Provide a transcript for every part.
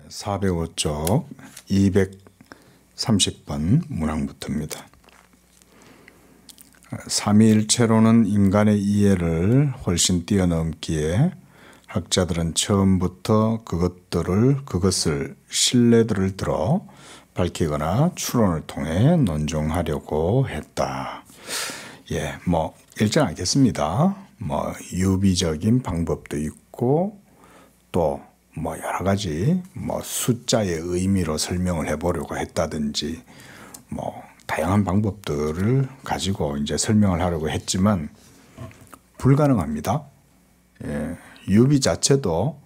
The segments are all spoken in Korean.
405쪽 230번 문항부터입니다. 삼위일체로는 인간의 이해를 훨씬 뛰어넘기에 학자들은 처음부터 그것을 신뢰들을 들어 밝히거나 추론을 통해 논증하려고 했다. 일정하겠습니다. 유비적인 방법도 있고 또 여러 가지 숫자의 의미로 설명을 해보려고 했다든지 다양한 방법들을 가지고 이제 설명을 하려고 했지만 불가능합니다. 유비 자체도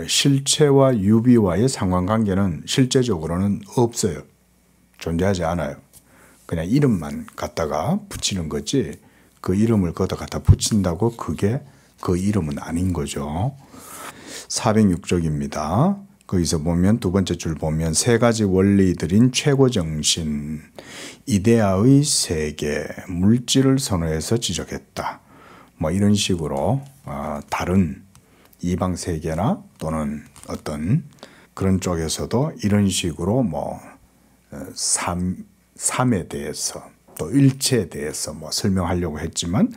실체와 유비와의 상관관계는 실제적으로는 없어요. 존재하지 않아요. 그냥 이름만 갖다가 붙이는 거지 그 이름을 거기다 갖다 붙인다고 그게 그 이름은 아닌 거죠. 406쪽입니다. 거기서 보면 두 번째 줄 보면 세 가지 원리들인 최고정신, 이데아의 세계, 물질을 선호해서 지적했다. 이런 식으로 다른 이방 세계나 또는 어떤 그런 쪽에서도 이런 식으로 삶에 대해서 또 일체에 대해서 설명하려고 했지만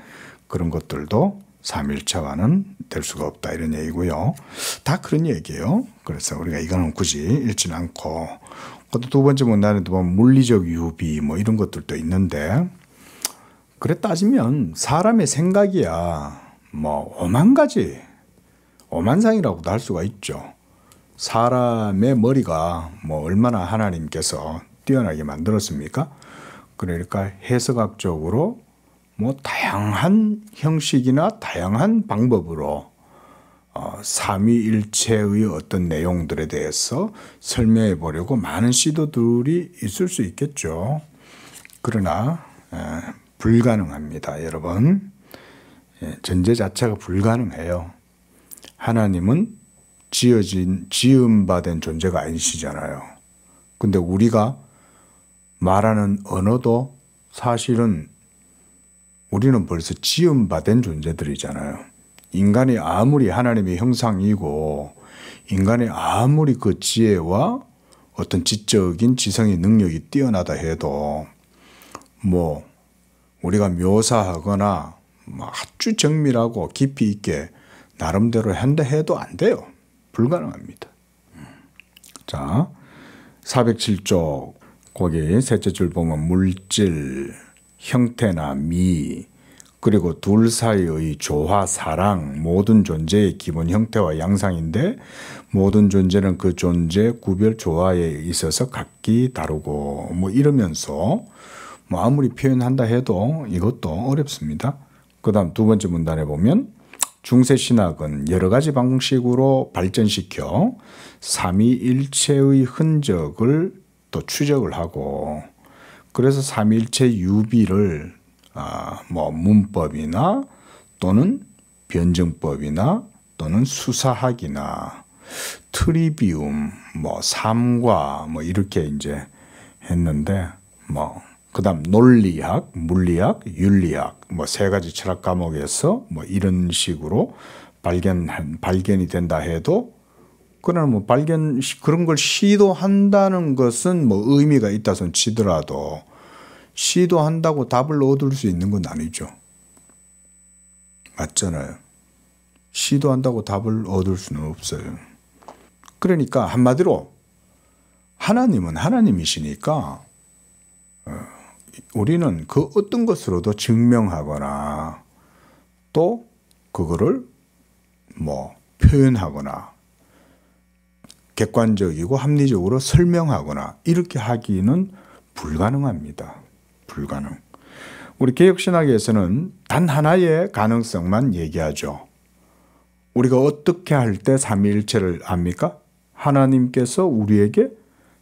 그런 것들도 삼일체와는 될 수가 없다 이런 얘기고요. 다 그런 얘기예요. 그래서 우리가 이거는 굳이 읽지는 않고 두 번째 문단에도 보면 물리적 유비 이런 것들도 있는데 그래 따지면 사람의 생각이야 오만 가지 오만상이라고도 할 수가 있죠. 사람의 머리가 얼마나 하나님께서 뛰어나게 만들었습니까? 그러니까 해석학적으로 다양한 형식이나 다양한 방법으로 삼위일체의 어떤 내용들에 대해서 설명해 보려고 많은 시도들이 있을 수 있겠죠. 그러나 불가능합니다. 여러분. 전제 자체가 불가능해요. 하나님은 지음받은 존재가 아니시잖아요. 근데 우리가 말하는 언어도 사실은 우리는 벌써 지음받은 존재들이잖아요. 인간이 아무리 하나님의 형상이고 인간이 아무리 그 지혜와 어떤 지적인 지성의 능력이 뛰어나다 해도 우리가 묘사하거나 아주 정밀하고 깊이 있게 나름대로 한다 해도 안 돼요. 불가능합니다. 자, 407쪽 거기 셋째 줄 보면 물질, 형태나 미, 그리고 둘 사이의 조화, 사랑, 모든 존재의 기본 형태와 양상인데 모든 존재는 그 존재 구별 조화에 있어서 각기 다르고 이러면서 아무리 표현한다 해도 이것도 어렵습니다. 그 다음 두 번째 문단에 보면 중세신학은 여러 가지 방식으로 발전시켜 삼위일체의 흔적을 또 추적을 하고 그래서 삼위일체 유비를 문법이나 또는 변증법이나 또는 수사학이나 트리비움, 삼과 이렇게 이제 했는데 그다음 논리학, 물리학, 윤리학 세 가지 철학 과목에서 이런 식으로 발견이 된다 해도 그러나 그런 걸 시도한다는 것은 의미가 있다 손 치더라도 시도한다고 답을 얻을 수 있는 건 아니죠. 맞잖아요. 시도한다고 답을 얻을 수는 없어요. 그러니까 한마디로 하나님은 하나님이시니까 우리는 그 어떤 것으로도 증명하거나 또 그거를 표현하거나 객관적이고 합리적으로 설명하거나 이렇게 하기는 불가능합니다. 불가능. 우리 개혁신학에서는 단 하나의 가능성만 얘기하죠. 우리가 어떻게 할 때 삼위일체를 압니까? 하나님께서 우리에게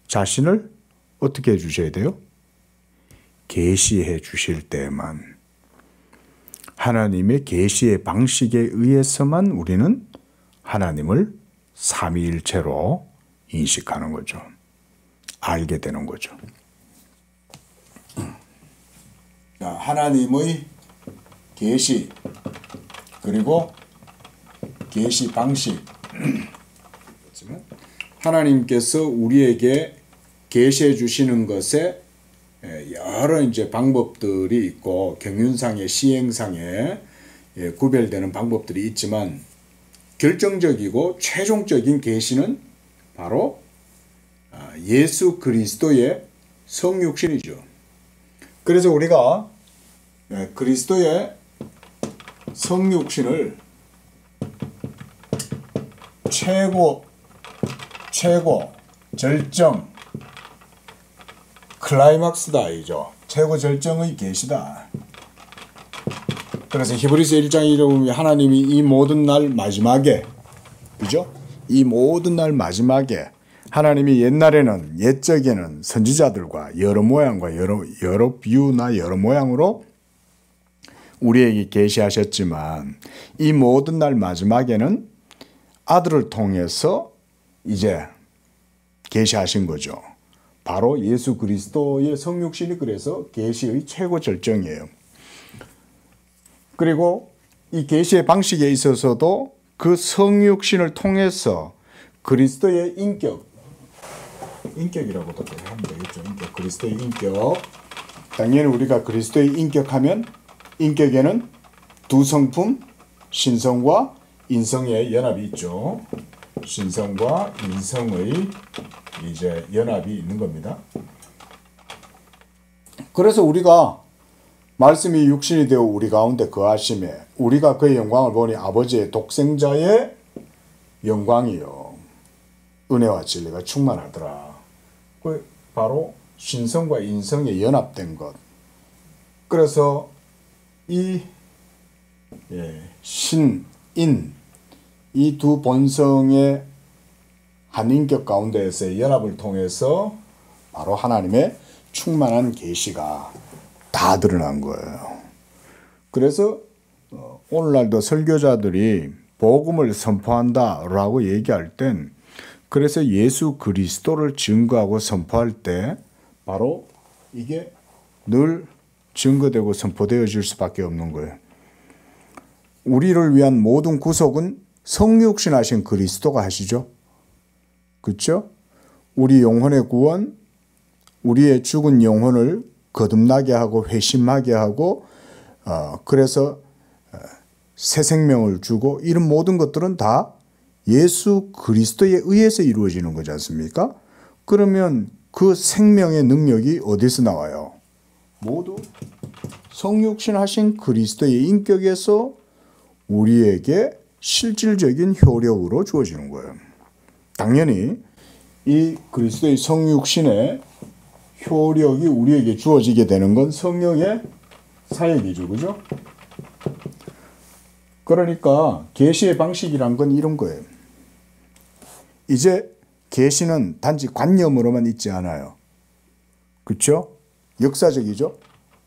자신을 어떻게 해주셔야 돼요? 계시해 주실 때만. 하나님의 계시의 방식에 의해서만 우리는 하나님을 삼위일체로 인식하는 거죠. 알게 되는 거죠. 하나님의 계시 그리고 계시 방식 하나님께서 우리에게 계시해 주시는 것에 여러 이제 방법들이 있고 경륜상의 시행상에 구별되는 방법들이 있지만 결정적이고 최종적인 계시는 바로 예수 그리스도의 성육신이죠. 그래서 우리가 그리스도의 성육신을 최고, 절정, 클라이막스다 이죠. 최고 절정의 계시다. 그래서 히브리서 1장 1절 보면 하나님이 이 모든 날 마지막에, 그죠? 이 모든 날 마지막에 하나님이 옛적에는 선지자들과 여러 모양과 여러 비유나 여러 모양으로 우리에게 계시하셨지만 이 모든 날 마지막에는 아들을 통해서 이제 계시하신 거죠. 바로 예수 그리스도의 성육신이 그래서 계시의 최고 절정이에요. 그리고 이 계시의 방식에 있어서도 그 성육신을 통해서 그리스도의 인격이라고도 하면 되겠죠. 그리스도의 인격. 당연히 우리가 그리스도의 인격하면 인격에는 두 성품, 신성과 인성의 연합이 있죠. 신성과 인성의 이제 연합이 있는 겁니다. 그래서 우리가 말씀이 육신이 되어 우리 가운데 거하심에 우리가 그의 영광을 보니 아버지의 독생자의 영광이요 은혜와 진리가 충만하더라. 그 바로 신성과 인성의 연합된 것. 그래서 이 신, 인 이 두 본성의 한 인격 가운데에서의 연합을 통해서 바로 하나님의 충만한 계시가 다 드러난 거예요. 그래서 오늘날도 설교자들이 복음을 선포한다라고 얘기할 땐 그래서 예수 그리스도를 증거하고 선포할 때 바로 이게 늘 증거되고 선포되어질 수밖에 없는 거예요. 우리를 위한 모든 구속은 성육신하신 그리스도가 하시죠. 그렇죠? 우리 영혼의 구원, 우리의 죽은 영혼을 거듭나게 하고 회심하게 하고 그래서 새 생명을 주고 이런 모든 것들은 다 예수 그리스도에 의해서 이루어지는 거지 않습니까? 그러면 그 생명의 능력이 어디서 나와요? 모두 성육신하신 그리스도의 인격에서 우리에게 실질적인 효력으로 주어지는 거예요. 당연히 이 그리스도의 성육신의 효력이 우리에게 주어지게 되는 건 성령의 사역이죠. 그죠? 그러니까 계시의 방식이란 건 이런 거예요. 이제 계시는 단지 관념으로만 있지 않아요. 그렇죠? 역사적이죠?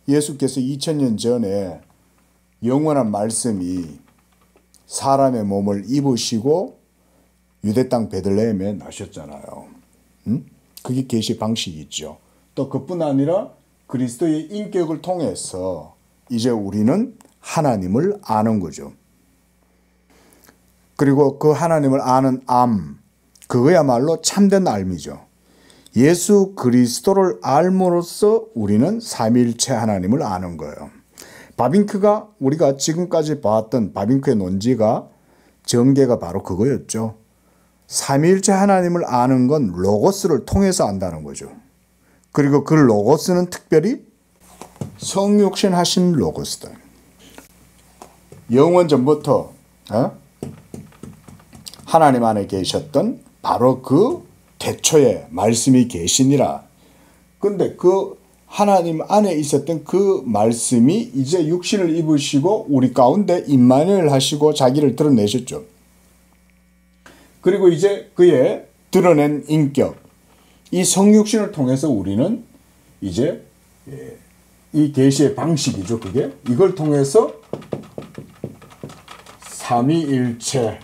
예수께서 2000년 전에 영원한 말씀이 사람의 몸을 입으시고 유대 땅 베들레헴에 나셨잖아요. 그게 계시 방식이 있죠. 또 그뿐 아니라 그리스도의 인격을 통해서 이제 우리는 하나님을 아는 거죠. 그리고 그 하나님을 아는 그거야말로 참된 알미죠. 예수 그리스도를 알므로써 우리는 삼위일체 하나님을 아는 거예요. 바빙크가 우리가 지금까지 봤던 바빙크의 논지가 전개가 바로 그거였죠. 삼위일체 하나님을 아는 건 로고스를 통해서 안다는 거죠. 그리고 그 로고스는 특별히 성육신하신 로고스다. 영원 전부터 하나님 안에 계셨던 바로 그 태초에 말씀이 계시니라. 근데 그 하나님 안에 있었던 그 말씀이 이제 육신을 입으시고 우리 가운데 임마누엘 하시고 자기를 드러내셨죠. 그리고 이제 그의 드러낸 인격, 이 성육신을 통해서 우리는 이제 이 계시의 방식이죠. 그게 이걸 통해서 삼위일체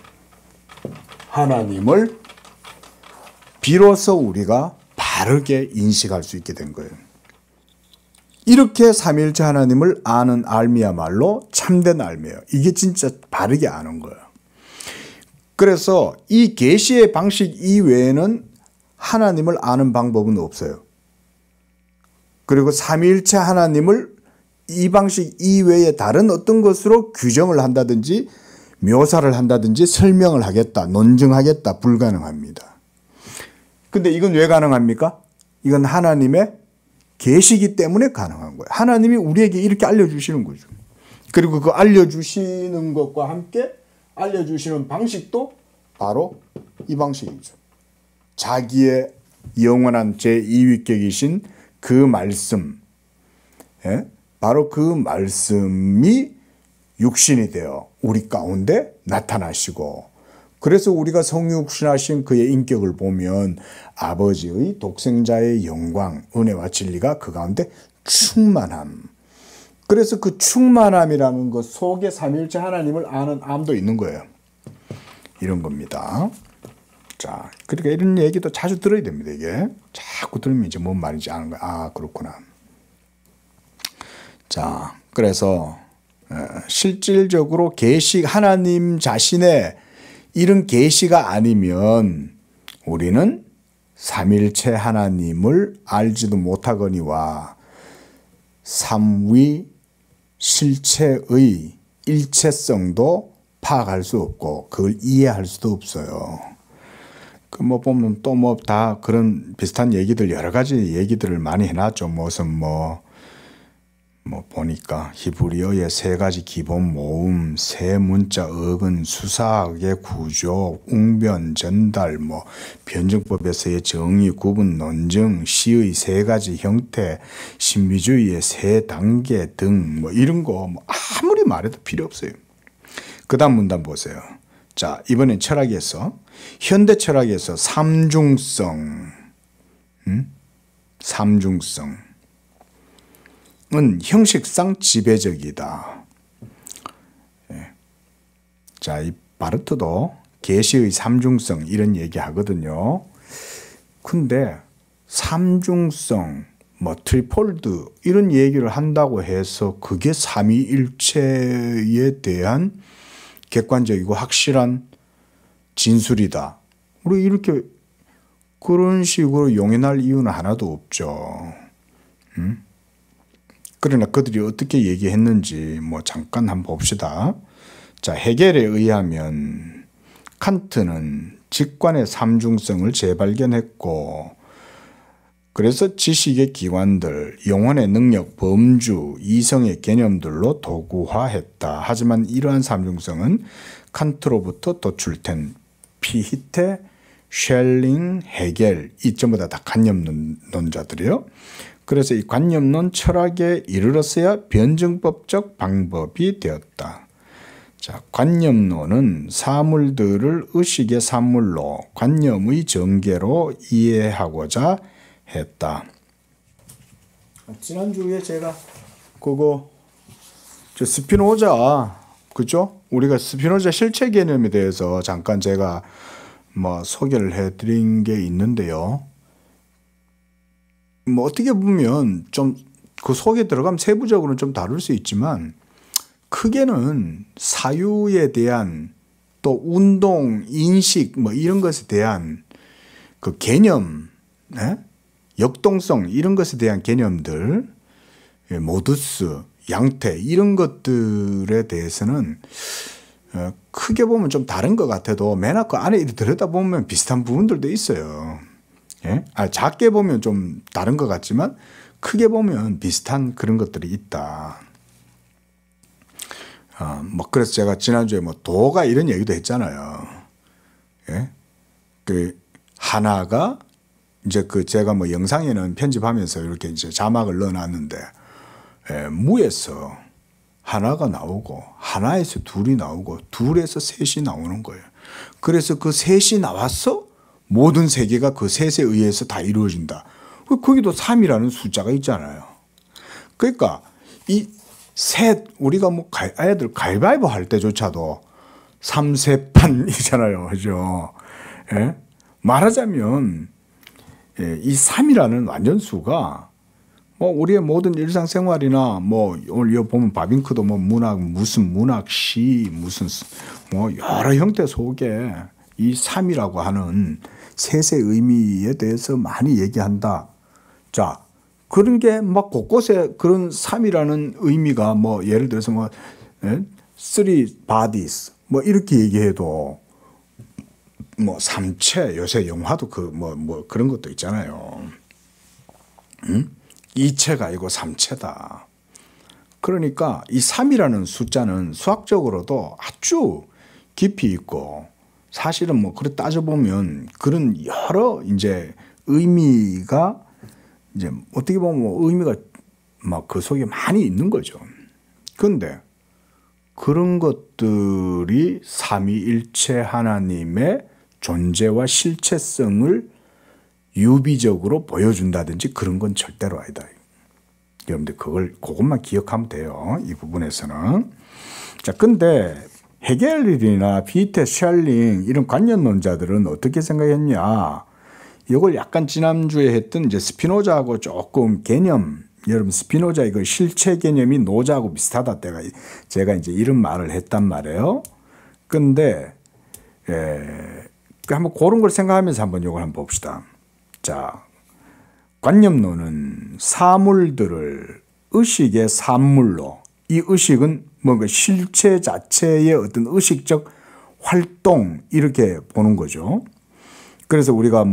하나님을 비로소 우리가 바르게 인식할 수 있게 된 거예요. 이렇게 삼위일체 하나님을 아는 알미야말로 참된 알미예요. 이게 진짜 바르게 아는 거예요. 그래서 이 계시의 방식 이외에는 하나님을 아는 방법은 없어요. 그리고 삼위일체 하나님을 이 방식 이외에 다른 어떤 것으로 규정을 한다든지 묘사를 한다든지 설명을 하겠다, 논증하겠다, 불가능합니다. 근데 이건 왜 가능합니까? 이건 하나님의 계시기 때문에 가능한 거예요. 하나님이 우리에게 이렇게 알려주시는 거죠. 그리고 그 알려주시는 것과 함께 알려주시는 방식도 바로 이 방식이죠. 자기의 영원한 제2위격이신 그 말씀, 바로 그 말씀이 육신이 되어 우리 가운데 나타나시고, 그래서 우리가 성육신하신 그의 인격을 보면 아버지의 독생자의 영광, 은혜와 진리가 그 가운데 충만함. 그래서 그 충만함이라는 것 속에 삼위일체 하나님을 아는 암도 있는 거예요. 이런 겁니다. 자, 그러니까 이런 얘기도 자주 들어야 됩니다. 이게 자꾸 들으면 이제 뭔 말인지 아는 거야. 아, 그렇구나. 자, 그래서 실질적으로 계시, 하나님 자신의 이런 계시가 아니면 우리는 삼일체 하나님을 알지도 못하거니와 삼위 실체의 일체성도 파악할 수 없고 그걸 이해할 수도 없어요. 그 뭐 보면 또 뭐 다 그런 비슷한 얘기들 여러 가지 얘기들을 많이 해놨죠. 무슨 뭐 보니까 히브리어의 세 가지 기본 모음, 세 문자 어근, 수사학의 구조, 웅변, 전달, 변증법에서의 정의, 구분, 논증, 시의 세 가지 형태, 신비주의의 세 단계 등 이런 거 아무리 말해도 필요 없어요. 그 다음 문단 보세요. 자, 이번엔 철학에서 현대 철학에서 삼중성은 형식상 지배적이다. 자, 이 바르트도 계시의 삼중성 이런 얘기 하거든요. 근데 삼중성, 트리폴드 이런 얘기를 한다고 해서 그게 삼위일체에 대한 객관적이고 확실한 진술이다. 우리 이렇게 그런 식으로 용인할 이유는 하나도 없죠. 그러나 그들이 어떻게 얘기했는지 잠깐 한번 봅시다. 자, 헤겔에 의하면 칸트는 직관의 삼중성을 재발견했고, 그래서 지식의 기관들, 영혼의 능력, 범주, 이성의 개념들로 도구화했다. 하지만 이러한 삼중성은 칸트로부터 도출된 피히테, 셸링, 헤겔 이 전부 다 관념론자들이요. 그래서 이 관념론 철학에 이르렀어야 변증법적 방법이 되었다. 자, 관념론은 사물들을 의식의 사물로 관념의 전개로 이해하고자 했다. 지난주에 제가 스피노자, 그죠? 우리가 스피노자 실체 개념에 대해서 잠깐 제가 소개를 해드린 게 있는데요. 어떻게 보면 좀 그 속에 들어가면 세부적으로는 좀 다룰 수 있지만 크게는 사유에 대한 또 운동, 인식 이런 것에 대한 그 개념, 역동성 이런 것에 대한 개념들, 모두스, 양태 이런 것들에 대해서는 크게 보면 좀 다른 것 같아도 맨 앞 그 안에 들여다보면 비슷한 부분들도 있어요. 작게 보면 좀 다른 것 같지만 크게 보면 비슷한 그런 것들이 있다. 그래서 제가 지난주에 도가 이런 얘기도 했잖아요. 그 하나가 이제 제가 영상에는 편집하면서 이렇게 이제 자막을 넣어놨는데, 무에서 하나가 나오고 하나에서 둘이 나오고 둘에서 셋이 나오는 거예요. 그래서 그 셋이 나와서 모든 세계가 그 셋에 의해서 다 이루어진다. 거기도 3이라는 숫자가 있잖아요. 그러니까 이 셋, 우리가 아이들 가위바위보 할 때조차도 3세판이잖아요. 그죠? 말하자면 이 3이라는 완전수가 우리의 모든 일상생활이나 오늘 여기 보면 바빙크도 문학, 무슨 문학, 시, 무슨 여러 형태 속에 이 삼이라고 하는 셋의 의미에 대해서 많이 얘기한다. 자, 그런 게 곳곳에 그런 삼이라는 의미가 예를 들어서 three bodies 이렇게 얘기해도 삼체, 요새 영화도 그런 것도 있잖아요. 이체가 아니고 삼체다. 그러니까 이 3이라는 숫자는 수학적으로도 아주 깊이 있고, 사실은 그렇게 따져보면 그런 여러 이제 의미가 이제 어떻게 보면 의미가 그 속에 많이 있는 거죠. 그런데 그런 것들이 삼위일체 하나님의 존재와 실체성을 유비적으로 보여준다든지 그런 건 절대로 아니다. 여러분들 그것만 기억하면 돼요. 이 부분에서는. 자, 근데 헤겔이나 피테, 샬링 이런 관념론자들은 어떻게 생각했냐? 이걸 약간 지난주에 했던 이제 스피노자하고 조금 개념, 여러분 스피노자의 그 실체 개념이 노자하고 비슷하다 제가 이제 이런 말을 했단 말이에요. 근데 한번 그런 걸 생각하면서 한번 이걸 한번 봅시다. 자, 관념론은 사물들을 의식의 산물로, 이 의식은 뭔가 실체 자체의 어떤 의식적 활동 이렇게 보는 거죠. 그래서 우리가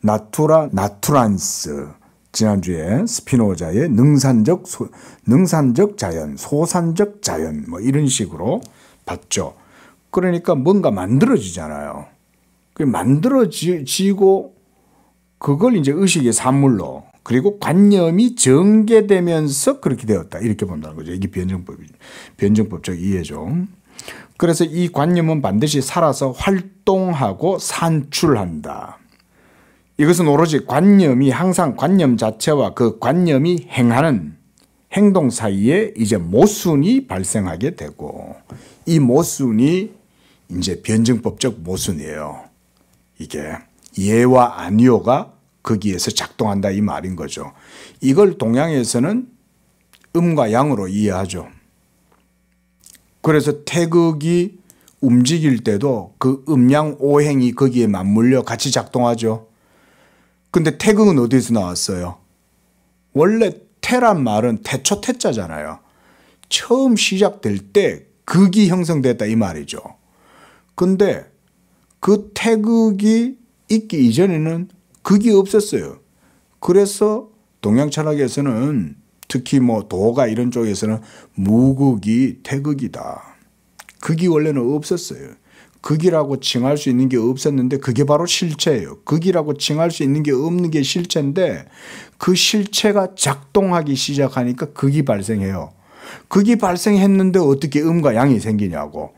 나투란스 지난주에 스피노자의 능산적 자연, 소산적 자연 이런 식으로 봤죠. 그러니까 뭔가 만들어지잖아요. 만들어지고 그걸 이제 의식의 산물로, 그리고 관념이 전개되면서 그렇게 되었다. 이렇게 본다는 거죠. 이게 변증법적 이해죠. 그래서 이 관념은 반드시 살아서 활동하고 산출한다. 이것은 오로지 관념이 항상 관념 자체와 그 관념이 행하는 행동 사이에 이제 모순이 발생하게 되고, 이 모순이 이제 변증법적 모순이에요. 이게 예와 아니오가 거기에서 작동한다 이 말인 거죠. 이걸 동양에서는 음과 양으로 이해하죠. 그래서 태극이 움직일 때도 그 음양 오행이 거기에 맞물려 같이 작동하죠. 근데 태극은 어디서 나왔어요? 원래 태란 말은 태초 태자잖아요. 처음 시작될 때 극이 형성됐다 이 말이죠. 근데 그 태극이 있기 이전에는 극이 없었어요. 그래서 동양 철학에서는 특히 도가 이런 쪽에서는 무극이 태극이다. 극이 원래는 없었어요. 극이라고 칭할 수 있는 게 없었는데 그게 바로 실체예요. 극이라고 칭할 수 있는 게 없는 게 실체인데 그 실체가 작동하기 시작하니까 극이 발생해요. 극이 발생했는데 어떻게 음과 양이 생기냐고.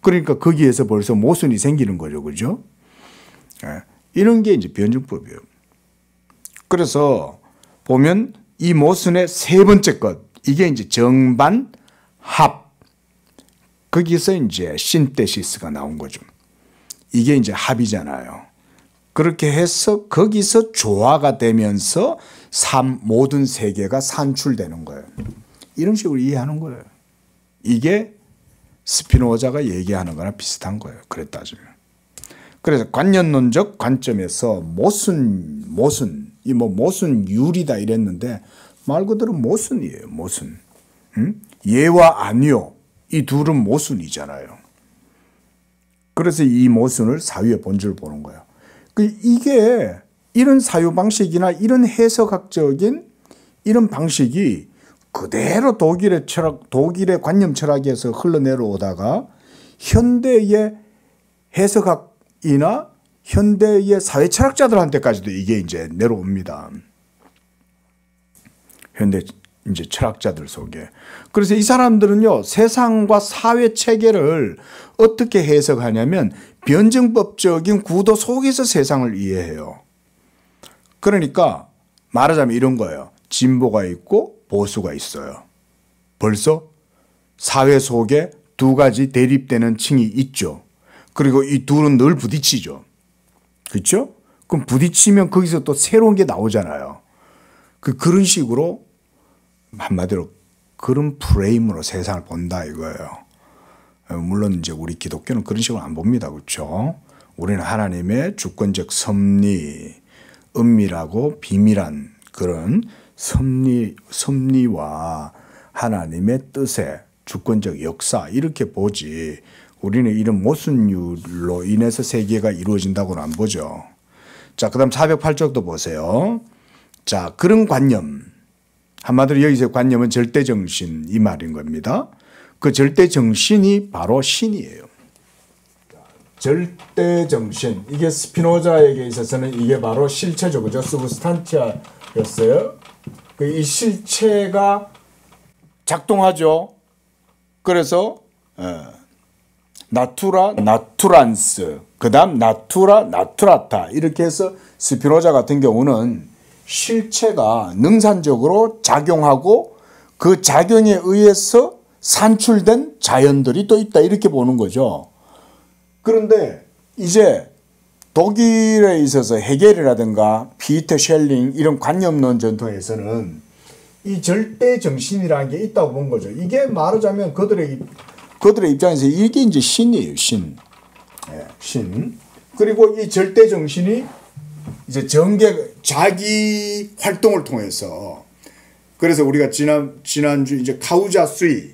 그러니까 거기에서 벌써 모순이 생기는 거죠. 그죠? 이런 게 이제 변증법이에요. 그래서 보면 이 모순의 세 번째 것, 이게 이제 정반, 합. 거기서 이제 신테시스가 나온 거죠. 이게 이제 합이잖아요. 그렇게 해서 거기서 조화가 되면서 모든 세계가 산출되는 거예요. 이런 식으로 이해하는 거예요. 이게 스피노자가 얘기하는 거랑 비슷한 거예요. 그래 따지면. 그래서 관념론적 관점에서 모순율이다 이랬는데 말 그대로 모순이에요. 모순. 예와 아니요. 이 둘은 모순이잖아요. 그래서 이 모순을 사유의 본질을 보는 거예요. 이게 이런 사유 방식이나 이런 해석학적인 이런 방식이 그대로 독일의 관념 철학에서 흘러내려오다가 현대의 해석학이나 현대의 사회 철학자들한테까지도 이게 이제 내려옵니다. 현대 이제 철학자들 속에. 그래서 이 사람들은요, 세상과 사회 체계를 어떻게 해석하냐면 변증법적인 구도 속에서 세상을 이해해요. 그러니까 말하자면 이런 거예요. 진보가 있고 보수가 있어요. 벌써 사회 속에 두 가지 대립되는 층이 있죠. 그리고 이 둘은 늘 부딪히죠. 그렇죠? 그럼 부딪히면 거기서 또 새로운 게 나오잖아요. 그런 식으로 한마디로 그런 프레임으로 세상을 본다 이거예요. 물론 이제 우리 기독교는 그런 식으로 안 봅니다. 그렇죠? 우리는 하나님의 주권적 섭리, 은밀하고 비밀한 그런 섭리와 하나님의 뜻의 주권적 역사 이렇게 보지, 우리는 이런 모순율로 인해서 세계가 이루어진다고는 안 보죠. 자, 그 다음 408쪽도 보세요. 자, 그런 관념, 한마디로 여기서 관념은 절대정신 이 말인 겁니다. 그 절대정신이 바로 신이에요. 절대정신, 이게 스피노자에게 있어서는 이게 바로 실체죠. 그죠? 스브스탄티아였어요. 이 실체가 작동하죠. 그래서 나투라, 나투란스, 그 다음 나투라, 나투라타 이렇게 해서 스피노자 같은 경우는 실체가 능산적으로 작용하고 그 작용에 의해서 산출된 자연들이 또 있다 이렇게 보는 거죠. 그런데 이제 독일에 있어서 헤겔이라든가 피터 셸링 이런 관념론 전통에서는 이 절대 정신이라는 게 있다고 본 거죠. 이게 말하자면 그들의 입장에서 이게 이제 신이에요. 신. 네, 신. 그리고 이 절대 정신이 이제 자기 활동을 통해서, 그래서 우리가 지난주 이제 카우자수이,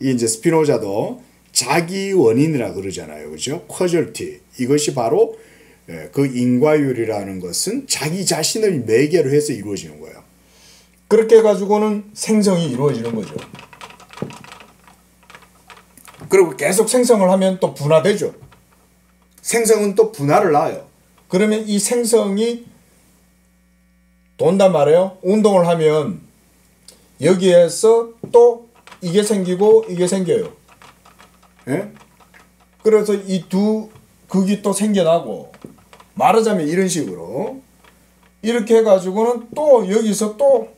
이제 스피노자도 자기 원인이라 그러잖아요. 그죠? 커절티. 이것이 바로 그 인과율이라는 것은 자기 자신을 매개로 해서 이루어지는 거예요. 그렇게 해가지고는 생성이 이루어지는 거죠. 그리고 계속 생성을 하면 또 분화되죠. 생성은 또 분화를 낳아요. 그러면 이 생성이 돈단 말이에요. 운동을 하면 여기에서 또 이게 생기고 이게 생겨요. 예? 그래서 이 두 극이 또 생겨나고, 말하자면 이런 식으로 이렇게 해가지고는 또 여기서 또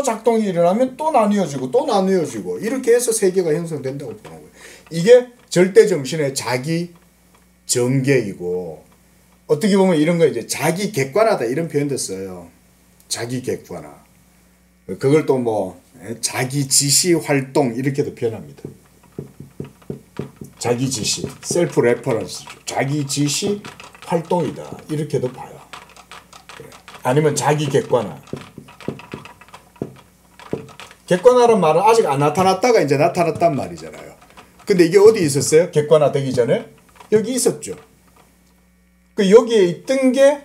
작동이 일어나면 또 나뉘어지고 또 나뉘어지고 이렇게 해서 세계가 형성된다고 보는 거예요. 이게 절대정신의 자기 전개이고, 어떻게 보면 이런 거 이제 자기 객관화다 이런 표현도 써요. 자기 객관화. 그걸 또 뭐 자기 지시 활동 이렇게도 표현합니다. 자기 지시, 셀프 레퍼런스, 자기 지시 활동이다 이렇게도 봐요. 아니면 자기 객관화. 객관화란 말은 아직 안 나타났다가 이제 나타났단 말이잖아요. 근데 이게 어디 있었어요? 객관화 되기 전에 여기 있었죠. 그 여기에 있던 게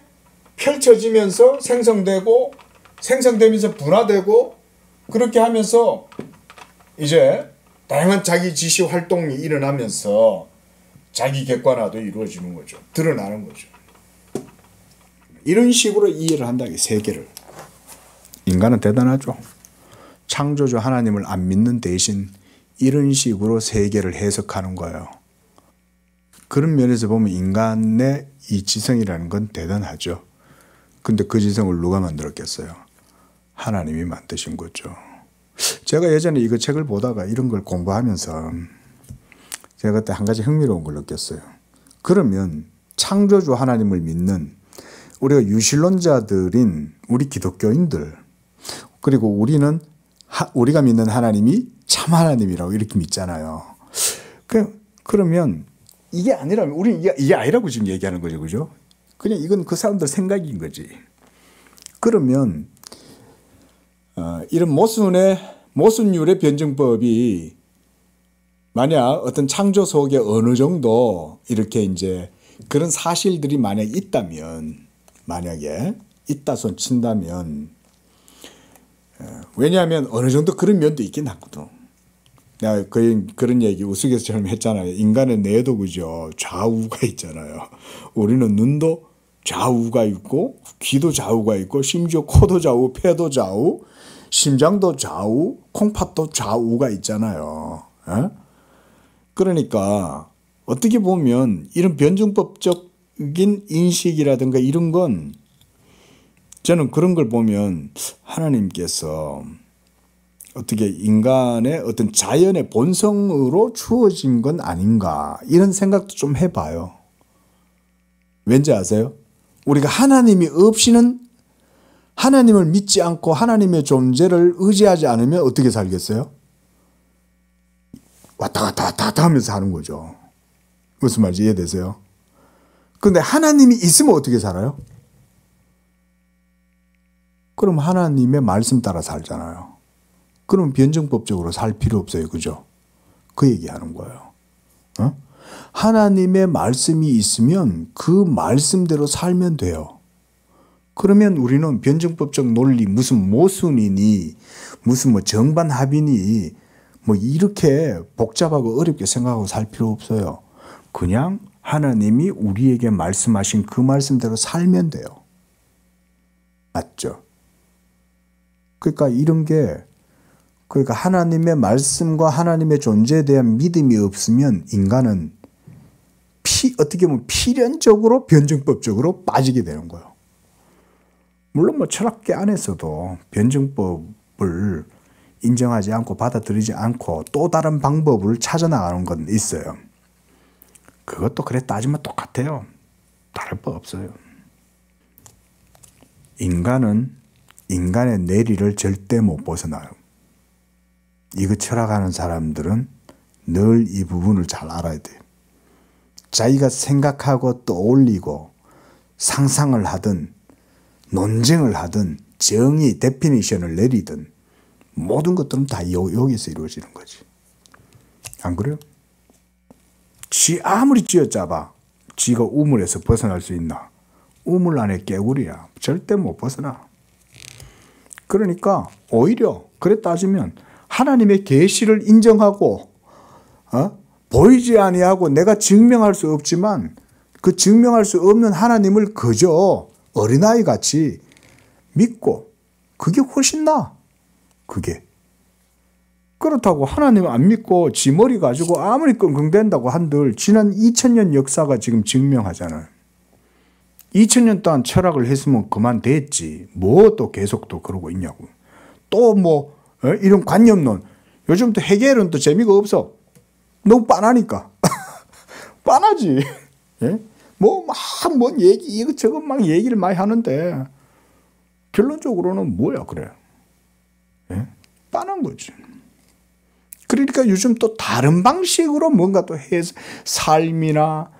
펼쳐지면서 생성되면서 분화되고, 그렇게 하면서 이제 다양한 자기 지시 활동이 일어나면서 자기 객관화도 이루어지는 거죠. 드러나는 거죠. 이런 식으로 이해를 한다는 게 세계를. 인간은 대단하죠. 창조주 하나님을 안 믿는 대신 이런 식으로 세계를 해석하는 거예요. 그런 면에서 보면 인간의 이 지성이라는 건 대단하죠. 근데 그 지성을 누가 만들었겠어요? 하나님이 만드신 거죠. 제가 예전에 이거 책을 보다가 이런 걸 공부하면서 제가 그때 한 가지 흥미로운 걸 느꼈어요. 그러면 창조주 하나님을 믿는 우리가 유신론자들인 우리 기독교인들, 그리고 우리가 믿는 하나님이 참 하나님이라고 이렇게 믿잖아요. 그러면 이게 아니라면 우리는 이게 아니라고 지금 얘기하는 거죠. 그죠? 그냥 이건 그 사람들 생각인 거지. 그러면 이런 모순율의 변증법이 만약 어떤 창조 속에 어느 정도 이렇게 이제 그런 사실들이 만약 있다면, 만약에 있다 손 친다면, 왜냐하면 어느 정도 그런 면도 있긴 하거든. 내가 그런 얘기 우스갯소리처럼 했잖아요. 인간의 뇌도 그죠, 좌우가 있잖아요. 우리는 눈도 좌우가 있고, 귀도 좌우가 있고, 심지어 코도 좌우, 폐도 좌우, 심장도 좌우, 콩팥도 좌우가 있잖아요. 에? 그러니까 어떻게 보면 이런 변증법적인 인식이라든가 이런 건, 저는 그런 걸 보면 하나님께서 어떻게 인간의 어떤 자연의 본성으로 주어진 건 아닌가, 이런 생각도 좀 해봐요. 왠지 아세요? 우리가 하나님이 없이는 하나님을 믿지 않고 하나님의 존재를 의지하지 않으면 어떻게 살겠어요? 왔다 갔다 왔다 갔다 하면서 사는 거죠. 무슨 말인지 이해되세요? 근데 하나님이 있으면 어떻게 살아요? 그럼 하나님의 말씀 따라 살잖아요. 그럼 변증법적으로 살 필요 없어요. 그죠? 그 얘기하는 거예요. 어? 하나님의 말씀이 있으면 그 말씀대로 살면 돼요. 그러면 우리는 변증법적 논리, 무슨 모순이니, 무슨 뭐 정반합이니, 뭐 이렇게 복잡하고 어렵게 생각하고 살 필요 없어요. 그냥 하나님이 우리에게 말씀하신 그 말씀대로 살면 돼요. 맞죠? 그러니까 이런 게, 그러니까 하나님의 말씀과 하나님의 존재에 대한 믿음이 없으면 인간은 어떻게 보면 필연적으로 변증법적으로 빠지게 되는 거예요. 물론 뭐 철학계 안에서도 변증법을 인정하지 않고 받아들이지 않고 또 다른 방법을 찾아나가는 건 있어요. 그것도 그래 따지면 똑같아요. 다를 바 없어요. 인간은 인간의 내리를 절대 못 벗어나요. 이거 철학하는 사람들은 늘 이 부분을 잘 알아야 돼요. 자기가 생각하고 떠올리고 상상을 하든 논쟁을 하든 정의 데피니션을 내리든 모든 것들은 다 여기서 이루어지는 거지. 안 그래요? 지 아무리 쥐어짜봐 지가 우물에서 벗어날 수 있나? 우물 안에 깨구리야. 절대 못 벗어나. 그러니까 오히려 그래 따지면 하나님의 계시를 인정하고 보이지 아니하고 내가 증명할 수 없지만 그 증명할 수 없는 하나님을 그저 어린아이 같이 믿고 그게 훨씬 나아. 그게. 그렇다고 하나님 안 믿고 지 머리 가지고 아무리 끙끙댄다고 한들 지난 2000년 역사가 지금 증명하잖아요. 2000년 동안 철학을 했으면 그만 됐지. 뭐 또 계속 또 그러고 있냐고. 또 뭐 이런 관념론. 요즘 또 해결은 또 재미가 없어. 너무 빤하니까. 빤하지. 예? 뭔 얘기 이것저것 막 얘기를 많이 하는데 결론적으로는 뭐야 그래. 예? 빤한 거지. 그러니까 요즘 또 다른 방식으로 뭔가 또 삶이나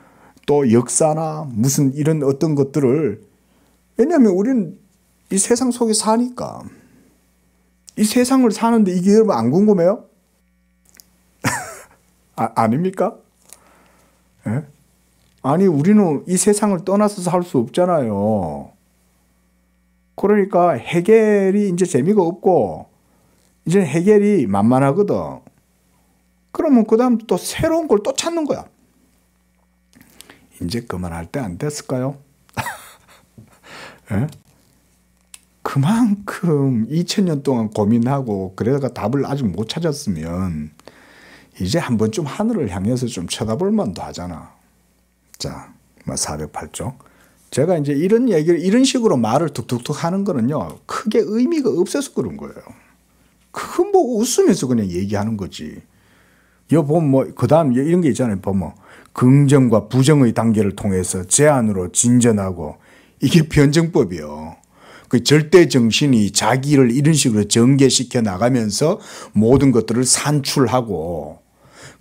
또 역사나 무슨 이런 어떤 것들을, 왜냐하면 우리는 이 세상 속에 사니까. 이 세상을 사는데 이게 여러분 안 궁금해요? 아닙니까? 예? 아니 우리는 이 세상을 떠나서 살 수 없잖아요. 그러니까 해결이 이제 재미가 없고 이제 해결이 만만하거든. 그러면 그 다음 또 새로운 걸 또 찾는 거야. 이제 그만할 때 안 됐을까요? 예? 그만큼 2000년 동안 고민하고 그러다가 답을 아직 못 찾았으면 이제 한 번쯤 하늘을 향해서 좀 쳐다볼 만도 하잖아. 자, 408쪽. 제가 이제 이런 얘기를, 이런 식으로 말을 툭툭툭 하는 거는요, 크게 의미가 없어서 그런 거예요. 그건 뭐 웃으면서 그냥 얘기하는 거지. 보면 뭐, 그 다음 이런 게 있잖아요. 보면, 긍정과 부정의 단계를 통해서 제안으로 진전하고, 이게 변증법이요. 그 절대 정신이 자기를 이런 식으로 전개시켜 나가면서 모든 것들을 산출하고,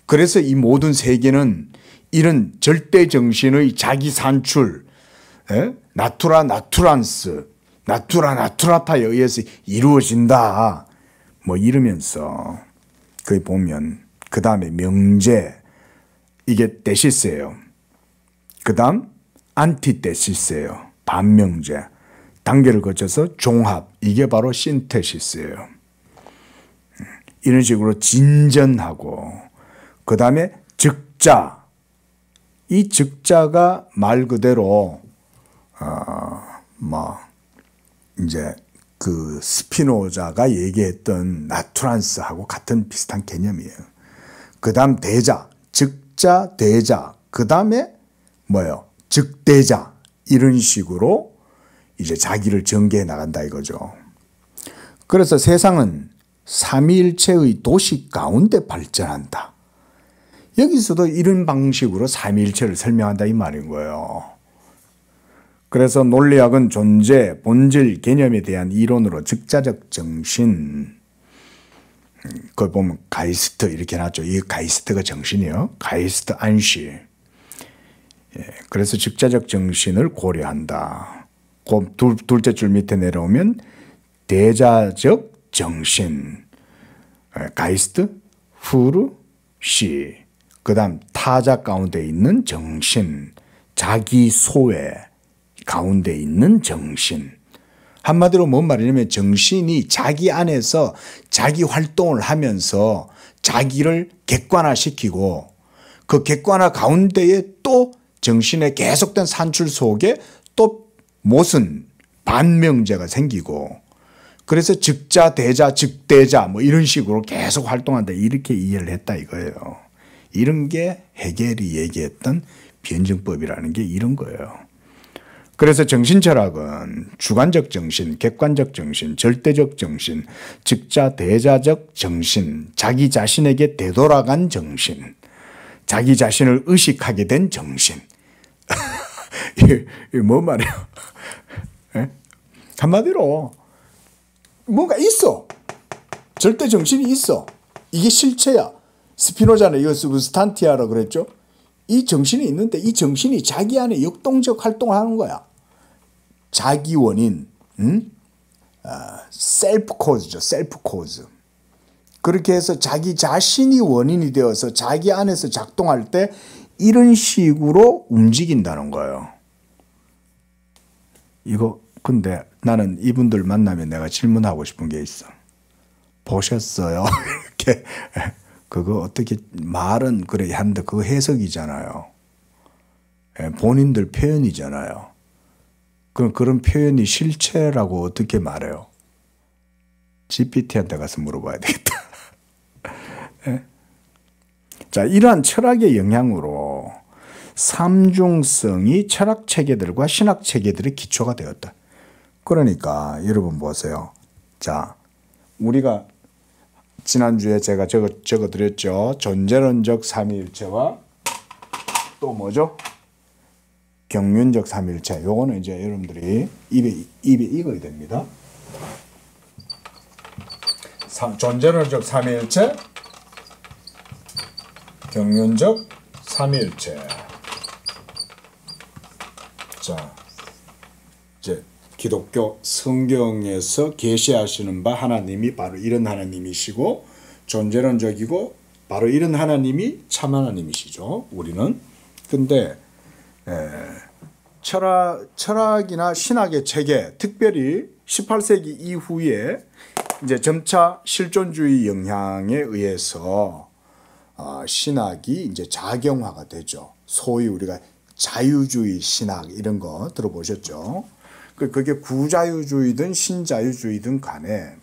그래서 이 모든 세계는 이런 절대 정신의 자기 산출, 나투라 나투란스, 나투라 나투라타에 의해서 이루어진다. 뭐 이러면서 거기 보면 그 다음에 명제, 이게 데시스예요. 그 다음 안티데시스예요. 반명제. 단계를 거쳐서 종합, 이게 바로 신테시스예요. 이런 식으로 진전하고, 그 다음에 즉자. 이 즉자가 말 그대로 이제 그 스피노자가 얘기했던 나투란스하고 같은 비슷한 개념이에요. 그 다음 대자, 즉자, 대자, 그 다음에 뭐예요? 즉대자. 이런 식으로 이제 자기를 전개해 나간다 이거죠. 그래서 세상은 삼위일체의 도시 가운데 발전한다. 여기서도 이런 방식으로 삼위일체를 설명한다 이 말인 거예요. 그래서 논리학은 존재, 본질, 개념에 대한 이론으로 즉자적 정신, 그걸 보면 가이스트 이렇게 해놨죠. 이 가이스트가 정신이요. 가이스트 안시. 그래서 즉자적 정신을 고려한다. 그 둘째 줄 밑에 내려오면 대자적 정신, 가이스트, 후르, 시. 그 다음 타자 가운데 있는 정신, 자기 소외 가운데 있는 정신. 한마디로 뭔 말이냐면 정신이 자기 안에서 자기 활동을 하면서 자기를 객관화시키고 그 객관화 가운데에 또 정신의 계속된 산출 속에 또 모순, 반명제가 생기고 그래서 즉자, 대자, 즉대자 뭐 이런 식으로 계속 활동한다 이렇게 이해를 했다 이거예요. 이런 게 헤겔이 얘기했던 변증법이라는 게 이런 거예요. 그래서 정신철학은 주관적 정신, 객관적 정신, 절대적 정신, 즉자, 대자적 정신, 자기 자신에게 되돌아간 정신, 자기 자신을 의식하게 된 정신. 이게 뭔 말이에요? 한마디로 뭔가 있어. 절대 정신이 있어. 이게 실체야. 스피노자는 이거 스탄티아라고 그랬죠. 이 정신이 있는데 이 정신이 자기 안에 역동적 활동을 하는 거야. 자기 원인, 셀프 코즈죠. 셀프 코즈. 그렇게 해서 자기 자신이 원인이 되어서 자기 안에서 작동할 때 이런 식으로 움직인다는 거예요. 이거 근데 나는 이분들 만나면 내가 질문하고 싶은 게 있어. 보셨어요? 이렇게 그거 어떻게 말은 그래 한데 그거 해석이잖아요. 본인들 표현이잖아요. 그럼 그런 표현이 실체라고 어떻게 말해요? GPT한테 가서 물어봐야 되겠다. 자, 이러한 철학의 영향으로 삼중성이 철학 체계들과 신학 체계들의 기초가 되었다. 그러니까 여러분 보세요. 자, 우리가 지난주에 제가 적어드렸죠. 존재론적 삼위일체와 또 뭐죠? 경륜적 삼위일체. 요거는 이제 여러분들이 입에 익어야 됩니다. 존재론적 삼위일체, 경륜적 삼위일체. 자, 이제 기독교 성경에서 계시하시는 바 하나님이 바로 이런 하나님이시고 존재론적이고 바로 이런 하나님이 참 하나님이시죠. 우리는. 근데 철학이나 신학의 체계, 특별히 18세기 이후에 이제 점차 실존주의 영향에 의해서 신학이 이제 자경화가 되죠. 소위 우리가 자유주의 신학 이런 거 들어보셨죠? 그게 구자유주의든 신자유주의든 간에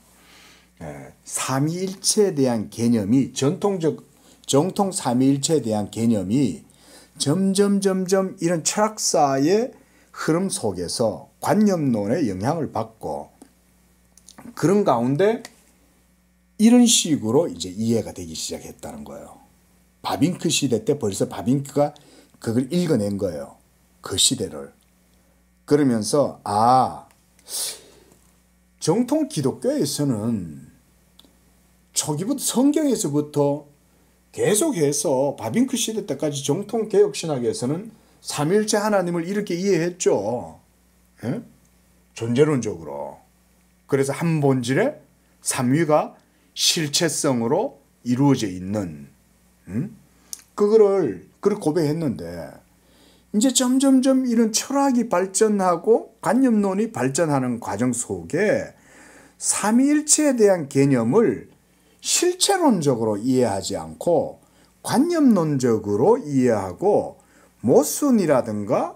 삼위일체에 대한 개념이 정통 삼위일체에 대한 개념이 점점 이런 철학사의 흐름 속에서 관념론의 영향을 받고 그런 가운데 이런 식으로 이제 이해가 되기 시작했다는 거예요. 바빙크 시대 때 벌써 바빙크가 그걸 읽어낸 거예요. 그 시대를. 그러면서 정통 기독교에서는 초기부터 성경에서부터 계속해서 바빙크 시대 때까지 정통 개혁 신학에서는 삼위일체 하나님을 이렇게 이해했죠. 예? 존재론적으로. 그래서 한 본질에 삼위가 실체성으로 이루어져 있는 그거를 고백했는데 이제 점점점 이런 철학이 발전하고 관념론이 발전하는 과정 속에 삼위일체에 대한 개념을 실체론적으로 이해하지 않고 관념론적으로 이해하고 모순이라든가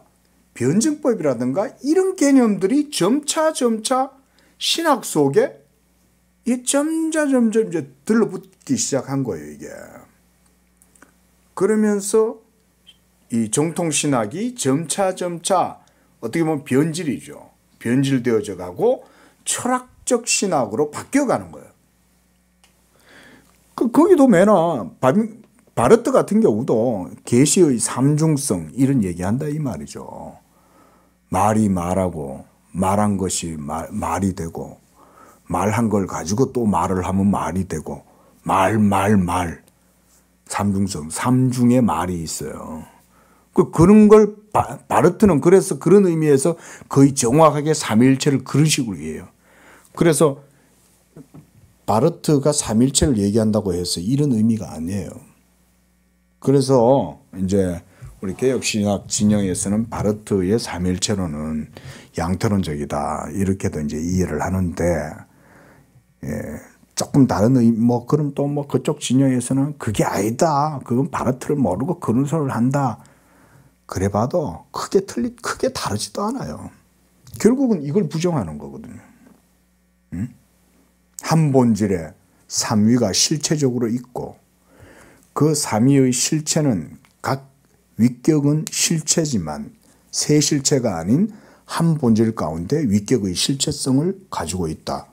변증법이라든가 이런 개념들이 점차 신학 속에 점점 이제 들러붙기 시작한 거예요, 이게. 그러면서 이 정통 신학이 점차 어떻게 보면 변질이죠. 변질되어져 가고 철학적 신학으로 바뀌어가는 거예요. 거기도 매나 바르트 같은 경우도 계시의 삼중성 이런 얘기한다 이 말이죠. 말이 말하고 말한 것이 말이 되고 말한 걸 가지고 또 말을 하면 말이 되고 말. 삼중성, 삼중의 말이 있어요. 그런 걸 바르트는 그래서 그런 의미에서 거의 정확하게 삼위일체를 그런 식으로 이해해요. 그래서 바르트가 삼위일체를 얘기한다고 해서 이런 의미가 아니에요. 그래서 이제 우리 개혁신학 진영에서는 바르트의 삼위일체론은 양태론적이다 이렇게도 이제 이해를 하는데, 조금 다른 의미 그럼 또 그쪽 진영에서는 그게 아니다. 그건 바르트를 모르고 그런 소리를 한다. 그래봐도 크게 다르지도 않아요. 결국은 이걸 부정하는 거거든요. 한 본질에 삼위가 실체적으로 있고 그 삼위의 실체는 각 위격은 실체지만 세 실체가 아닌 한 본질 가운데 위격의 실체성을 가지고 있다.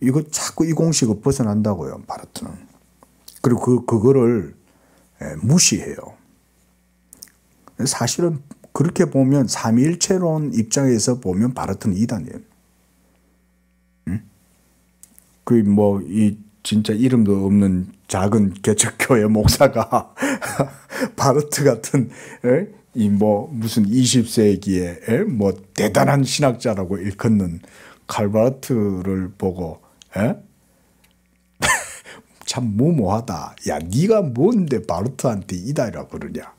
이거 자꾸 이 공식을 벗어난다고요, 바르트는. 그리고 그거를 무시해요. 사실은 그렇게 보면 삼위일체론 입장에서 보면 바르트는 이단이에요. 이 진짜 이름도 없는 작은 개척교회 목사가 바르트 같은 무슨 20세기에 대단한 신학자라고 일컫는 칼 바르트를 보고 참 무모하다. 야, 네가 뭔데 바르트한테 이다이라고 그러냐.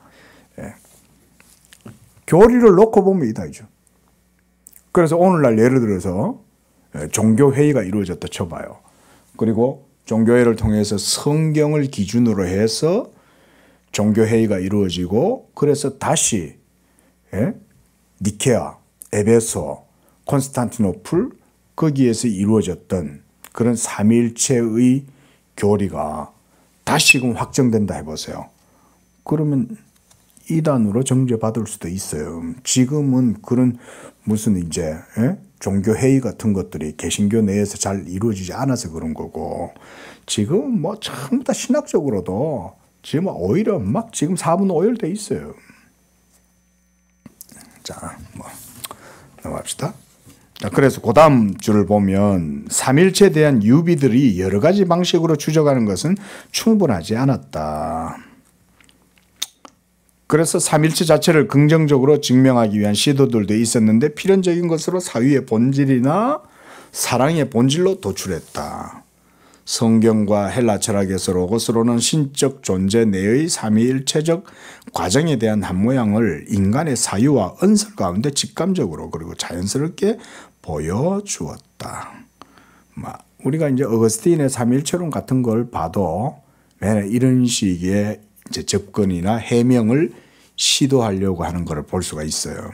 교리를 놓고 보면 이다이죠. 그래서 오늘날 예를 들어서 종교회의가 이루어졌다 쳐봐요. 그리고 종교회의를 통해서 성경을 기준으로 해서 종교회의가 이루어지고 그래서 다시 니케아, 에베소, 콘스탄티노플 거기에서 이루어졌던 그런 삼위일체의 교리가 다시금 확정된다 해보세요. 그러면 이단으로 정죄받을 수도 있어요. 지금은 그런 무슨 이제 종교회의 같은 것들이 개신교 내에서 잘 이루어지지 않아서 그런 거고, 지금 전부 다 신학적으로도 지금 오히려 지금 4분 오열돼 있어요. 자, 넘어갑시다. 자, 그래서 그 다음 줄을 보면 삼일체에 대한 유비들이 여러 가지 방식으로 추적하는 것은 충분하지 않았다. 그래서 삼일체 자체를 긍정적으로 증명하기 위한 시도들도 있었는데 필연적인 것으로 사유의 본질이나 사랑의 본질로 도출했다. 성경과 헬라 철학에서 로고스로는 신적 존재 내의 삼위일체적 과정에 대한 한 모양을 인간의 사유와 은설 가운데 직감적으로 그리고 자연스럽게 보여주었다. 우리가 이제 어거스틴의 삼위일체론 같은 걸 봐도 맨날 이런 식의 이제 접근이나 해명을 시도하려고 하는 것을 볼 수가 있어요.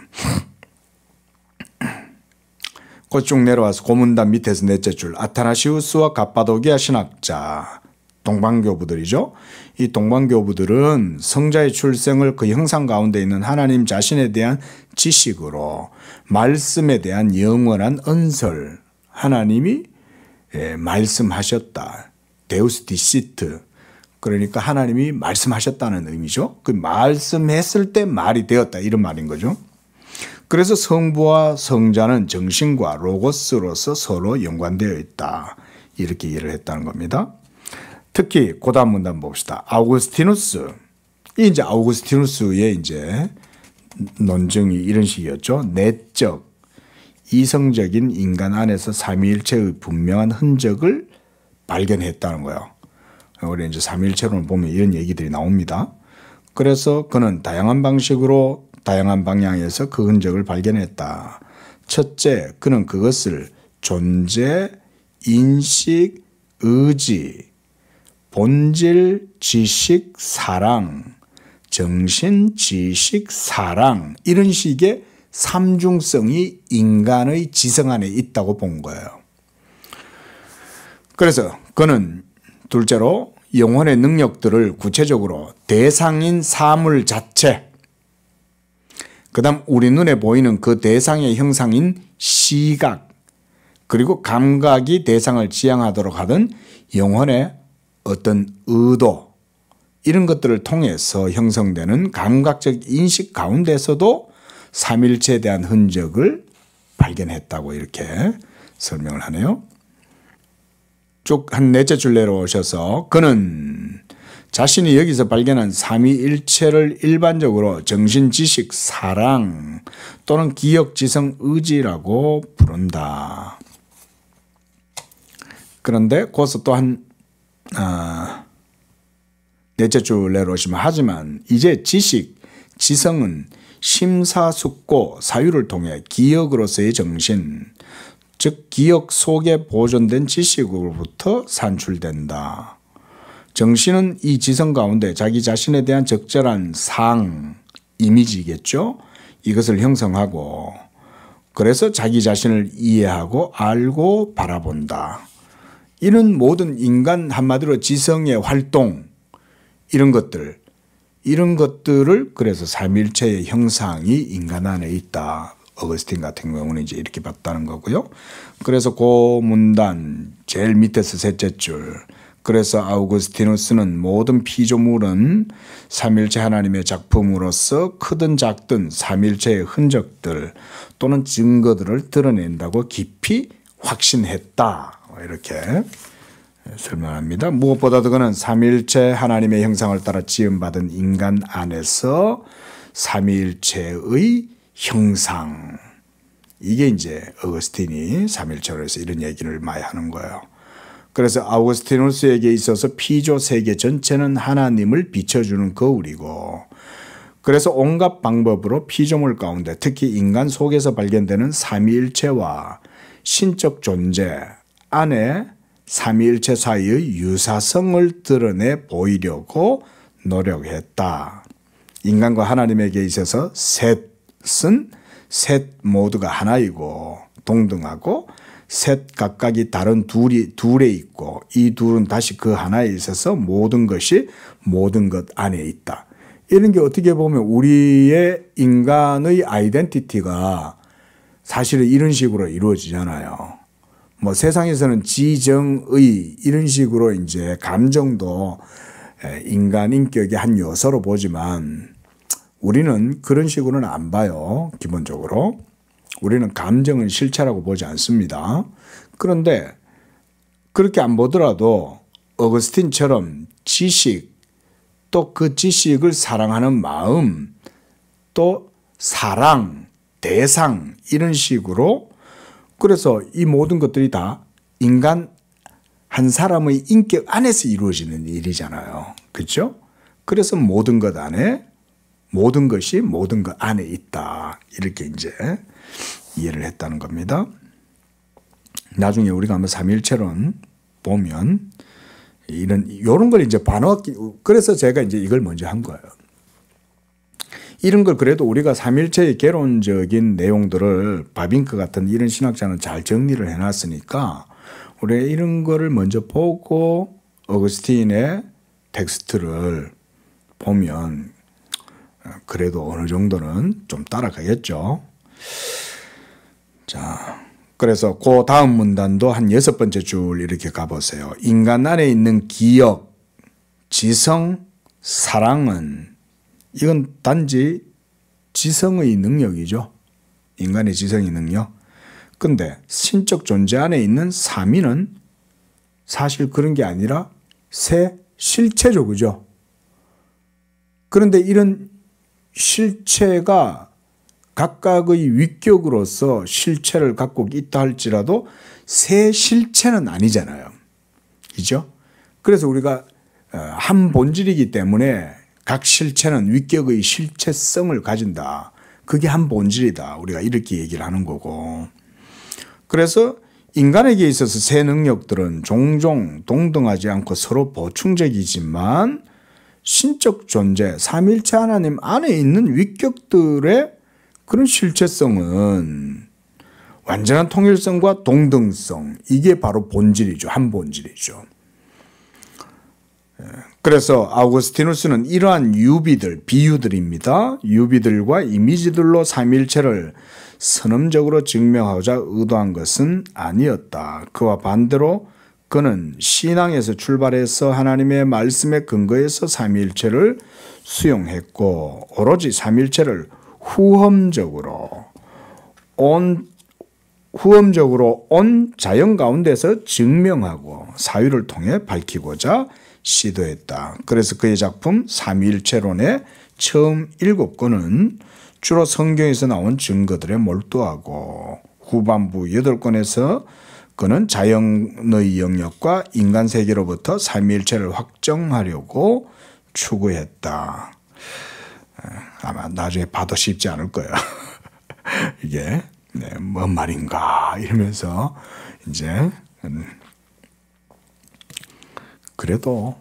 쭉 내려와서 고문단 밑에서 넷째 줄, 아타나시우스와 갑바도기아 신학자, 동방교부들이죠. 이 동방교부들은 성자의 출생을 그 형상 가운데 있는 하나님 자신에 대한 지식으로 말씀에 대한 영원한 은설, 하나님이 말씀하셨다. 데우스 디시트. 그러니까 하나님이 말씀하셨다는 의미죠. 그 말씀했을 때 말이 되었다 이런 말인 거죠. 그래서 성부와 성자는 정신과 로고스로서 서로 연관되어 있다. 이렇게 이해를 했다는 겁니다. 특히 고단 문단 봅시다. 아우구스티누스. 이제 아우구스티누스의 이제 논증이 이런 식이었죠. 내적, 이성적인 인간 안에서 삼위일체의 분명한 흔적을 발견했다는 거예요. 우리 이제 삼위일체론을 보면 이런 얘기들이 나옵니다. 그래서 그는 다양한 방식으로 다양한 방향에서 그 흔적을 발견했다. 첫째, 그는 그것을 존재, 인식, 의지, 본질, 지식, 사랑, 정신, 지식, 사랑 이런 식의 삼중성이 인간의 지성 안에 있다고 본 거예요. 그래서 그는 둘째로 영혼의 능력들을 구체적으로 대상인 사물 자체, 그 다음 우리 눈에 보이는 그 대상의 형상인 시각, 그리고 감각이 대상을 지향하도록 하던 영혼의 어떤 의도, 이런 것들을 통해서 형성되는 감각적 인식 가운데서도 삼일체에 대한 흔적을 발견했다고 이렇게 설명을 하네요. 쭉 한 넷째 줄 내려오셔서 그는 자신이 여기서 발견한 삼위일체를 일반적으로 정신, 지식, 사랑 또는 기억, 지성, 의지라고 부른다. 그런데 거기서 또 한 넷째 줄 내려오시면 하지만 이제 지식, 지성은 심사숙고 사유를 통해 기억으로서의 정신, 즉 기억 속에 보존된 지식으로부터 산출된다. 정신은 이 지성 가운데 자기 자신에 대한 적절한 상, 이미지겠죠. 이것을 형성하고 그래서 자기 자신을 이해하고 알고 바라본다. 이런 모든 인간 한마디로 지성의 활동 이런 것들을 그래서 삼일체의 형상이 인간 안에 있다. 어거스틴 같은 경우는 이제 이렇게 봤다는 거고요. 그래서 그 문단 제일 밑에서 셋째 줄. 그래서 아우구스티누스는 모든 피조물은 삼일체 하나님의 작품으로서 크든 작든 삼일체의 흔적들 또는 증거들을 드러낸다고 깊이 확신했다. 이렇게 설명합니다. 무엇보다도 그는 삼일체 하나님의 형상을 따라 지음받은 인간 안에서 삼일체의 형상, 이게 이제 어거스틴이 삼일체로 해서 이런 얘기를 많이 하는 거예요. 그래서 아우구스티누스에게 있어서 피조 세계 전체는 하나님을 비춰주는 거울이고 그래서 온갖 방법으로 피조물 가운데 특히 인간 속에서 발견되는 삼위일체와 신적 존재 안에 삼위일체 사이의 유사성을 드러내 보이려고 노력했다. 인간과 하나님에게 있어서 셋은 셋 모두가 하나이고 동등하고 셋 각각이 다른 둘에 있고 이 둘은 다시 그 하나에 있어서 모든 것이 모든 것 안에 있다. 이런 게 어떻게 보면 우리의 인간의 아이덴티티가 사실은 이런 식으로 이루어지잖아요. 뭐 세상에서는 지정의 이런 식으로 이제 감정도 인간 인격의 한 요소로 보지만 우리는 그런 식으로는 안 봐요. 기본적으로. 우리는 감정은 실체라고 보지 않습니다. 그런데 그렇게 안 보더라도 어거스틴처럼 지식, 또 그 지식을 사랑하는 마음, 또 사랑, 대상 이런 식으로 그래서 이 모든 것들이 다 인간 한 사람의 인격 안에서 이루어지는 일이잖아요. 그렇죠? 그래서 모든 것 안에 모든 것이 모든 것 안에 있다. 이렇게 이제 이해를 했다는 겁니다. 나중에 우리가 한번 삼일체론 보면 이런 걸 이제 반어학기, 그래서 제가 이제 이걸 먼저 한 거예요. 이런 걸 그래도 우리가 삼일체의 개론적인 내용들을 바빙크 같은 이런 신학자는 잘 정리를 해놨으니까 우리가 이런 거를 먼저 보고 어거스틴의 텍스트를 보면 그래도 어느 정도는 좀 따라가겠죠. 자, 그래서 그 다음 문단도 한 6번째 줄 이렇게 가보세요. 인간 안에 있는 기억, 지성, 사랑은 이건 단지 지성의 능력이죠. 인간의 지성의 능력. 근데 신적 존재 안에 있는 삼위는 사실 그런 게 아니라 새 실체죠. 그죠? 그런데 이런 실체가 각각의 위격으로서 실체를 갖고 있다 할지라도 새 실체는 아니잖아요. 그죠? 그래서 우리가 한 본질이기 때문에 각 실체는 위격의 실체성을 가진다. 그게 한 본질이다. 우리가 이렇게 얘기를 하는 거고. 그래서 인간에게 있어서 새 능력들은 종종 동등하지 않고 서로 보충적이지만 신적 존재, 삼일체 하나님 안에 있는 위격들의 그런 실체성은 완전한 통일성과 동등성, 이게 바로 본질이죠. 한 본질이죠. 그래서 아우구스티누스는 이러한 유비들, 비유들입니다. 유비들과 이미지들로 삼일체를 선언적으로 증명하고자 의도한 것은 아니었다. 그와 반대로 그는 신앙에서 출발해서 하나님의 말씀에 근거해서 삼위일체를 수용했고 오로지 삼위일체를 후험적으로 온 자연 가운데서 증명하고 사유를 통해 밝히고자 시도했다. 그래서 그의 작품 삼위일체론의 처음 7권은 주로 성경에서 나온 증거들에 몰두하고 후반부 8권에서 그는 자연의 영역과 인간 세계로부터 삼위일체를 확정하려고 추구했다. 아마 나중에 봐도 쉽지 않을 거예요. 이게 뭔 말인가 이러면서 이제 그래도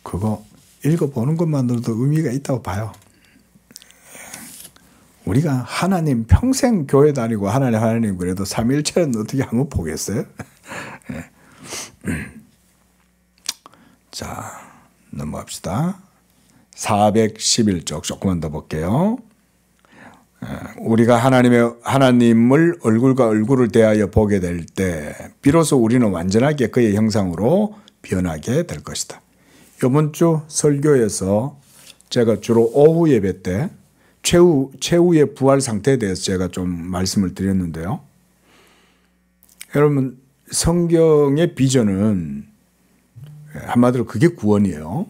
그거 읽어보는 것만으로도 의미가 있다고 봐요. 우리가 하나님 평생 교회 다니고 하나님 그래도 삼위일체는 어떻게 한번 보겠어요? 자, 넘어갑시다. 411쪽 조금만 더 볼게요. 우리가 하나님을 얼굴과 얼굴을 대하여 보게 될 때 비로소 우리는 완전하게 그의 형상으로 변하게 될 것이다. 이번 주 설교에서 제가 주로 오후 예배 때 최후의 부활 상태에 대해서 제가 좀 말씀을 드렸는데요. 여러분 성경의 비전은 한마디로 그게 구원이에요.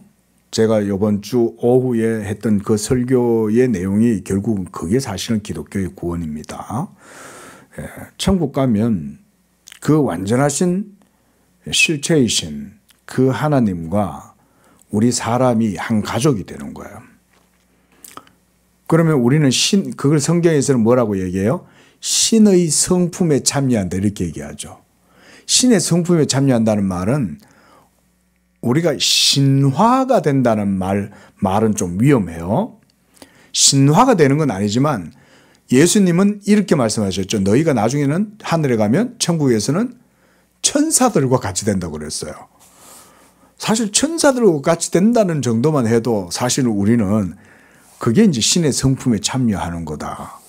제가 이번 주 오후에 했던 그 설교의 내용이 결국은 그게 사실은 기독교의 구원입니다. 천국 가면 그 완전하신 실체이신 그 하나님과 우리 사람이 한 가족이 되는 거예요. 그러면 우리는 그걸 성경에서는 뭐라고 얘기해요? 신의 성품에 참여한다 이렇게 얘기하죠. 신의 성품에 참여한다는 말은 우리가 신화가 된다는 말은 좀 위험해요. 신화가 되는 건 아니지만 예수님은 이렇게 말씀하셨죠. 너희가 나중에는 하늘에 가면 천국에서는 천사들과 같이 된다고 그랬어요. 사실 천사들과 같이 된다는 정도만 해도 사실 우리는 그게 이제 신의 성품에 참여하는 거다.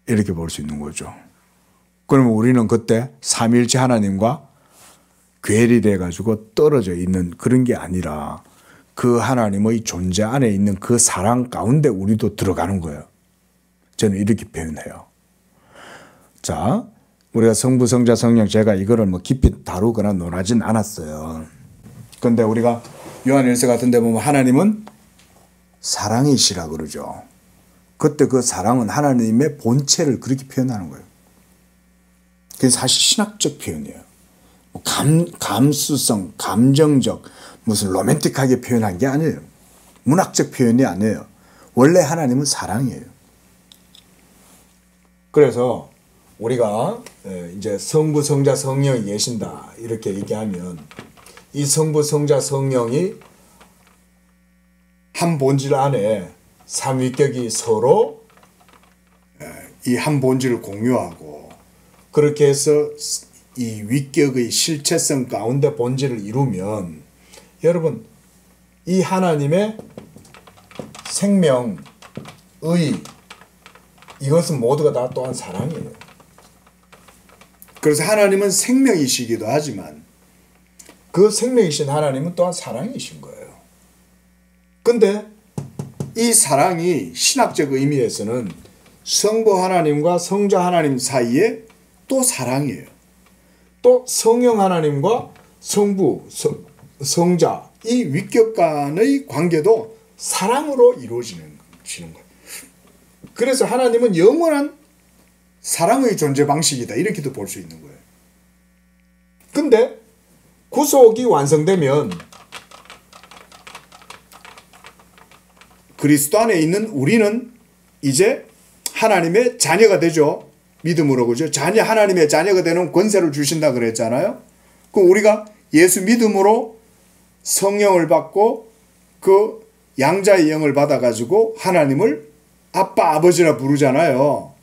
이렇게 볼 수 있는 거죠. 그러면 우리는 그때 삼위일체 하나님과 괴리돼 가지고 떨어져 있는 그런 게 아니라 그 하나님의 존재 안에 있는 그 사랑 가운데 우리도 들어가는 거예요. 저는 이렇게 표현해요. 자, 우리가 성부, 성자, 성령 제가 이거를 뭐 깊이 다루거나 논하진 않았어요. 그런데 우리가 요한일서 같은 데 보면 하나님은 사랑이시라 그러죠. 그때 그 사랑은 하나님의 본체를 그렇게 표현하는 거예요. 그게 사실 신학적 표현이에요. 감수성, 감정적, 무슨 로맨틱하게 표현한 게 아니에요. 문학적 표현이 아니에요. 원래 하나님은 사랑이에요. 그래서 우리가 이제 성부, 성자, 성령이 계신다 이렇게 얘기하면 이 성부, 성자, 성령이 한 본질 안에 삼위격이 서로 이 한 본질을 공유하고 그렇게 해서 이 위격의 실체성 가운데 본질을 이루면 여러분 이 하나님의 생명, 의 이것은 모두가 다 또한 사랑이에요. 그래서 하나님은 생명이시기도 하지만 그 생명이신 하나님은 또한 사랑이신 거예요. 근데 이 사랑이 신학적 의미에서는 성부 하나님과 성자 하나님 사이에 또 사랑이에요. 또 성령 하나님과 성부, 성자 이 위격 간의 관계도 사랑으로 이루어지는 거예요. 그래서 하나님은 영원한 사랑의 존재 방식이다 이렇게도 볼 수 있는 거예요. 근데 구속이 완성되면 그리스도 안에 있는 우리는 이제 하나님의 자녀가 되죠. 믿음으로 그죠. 하나님의 자녀가 되는 권세를 주신다 그랬잖아요. 그럼 우리가 예수 믿음으로 성령을 받고 그 양자의 영을 받아가지고 하나님을 아빠 아버지라 부르잖아요.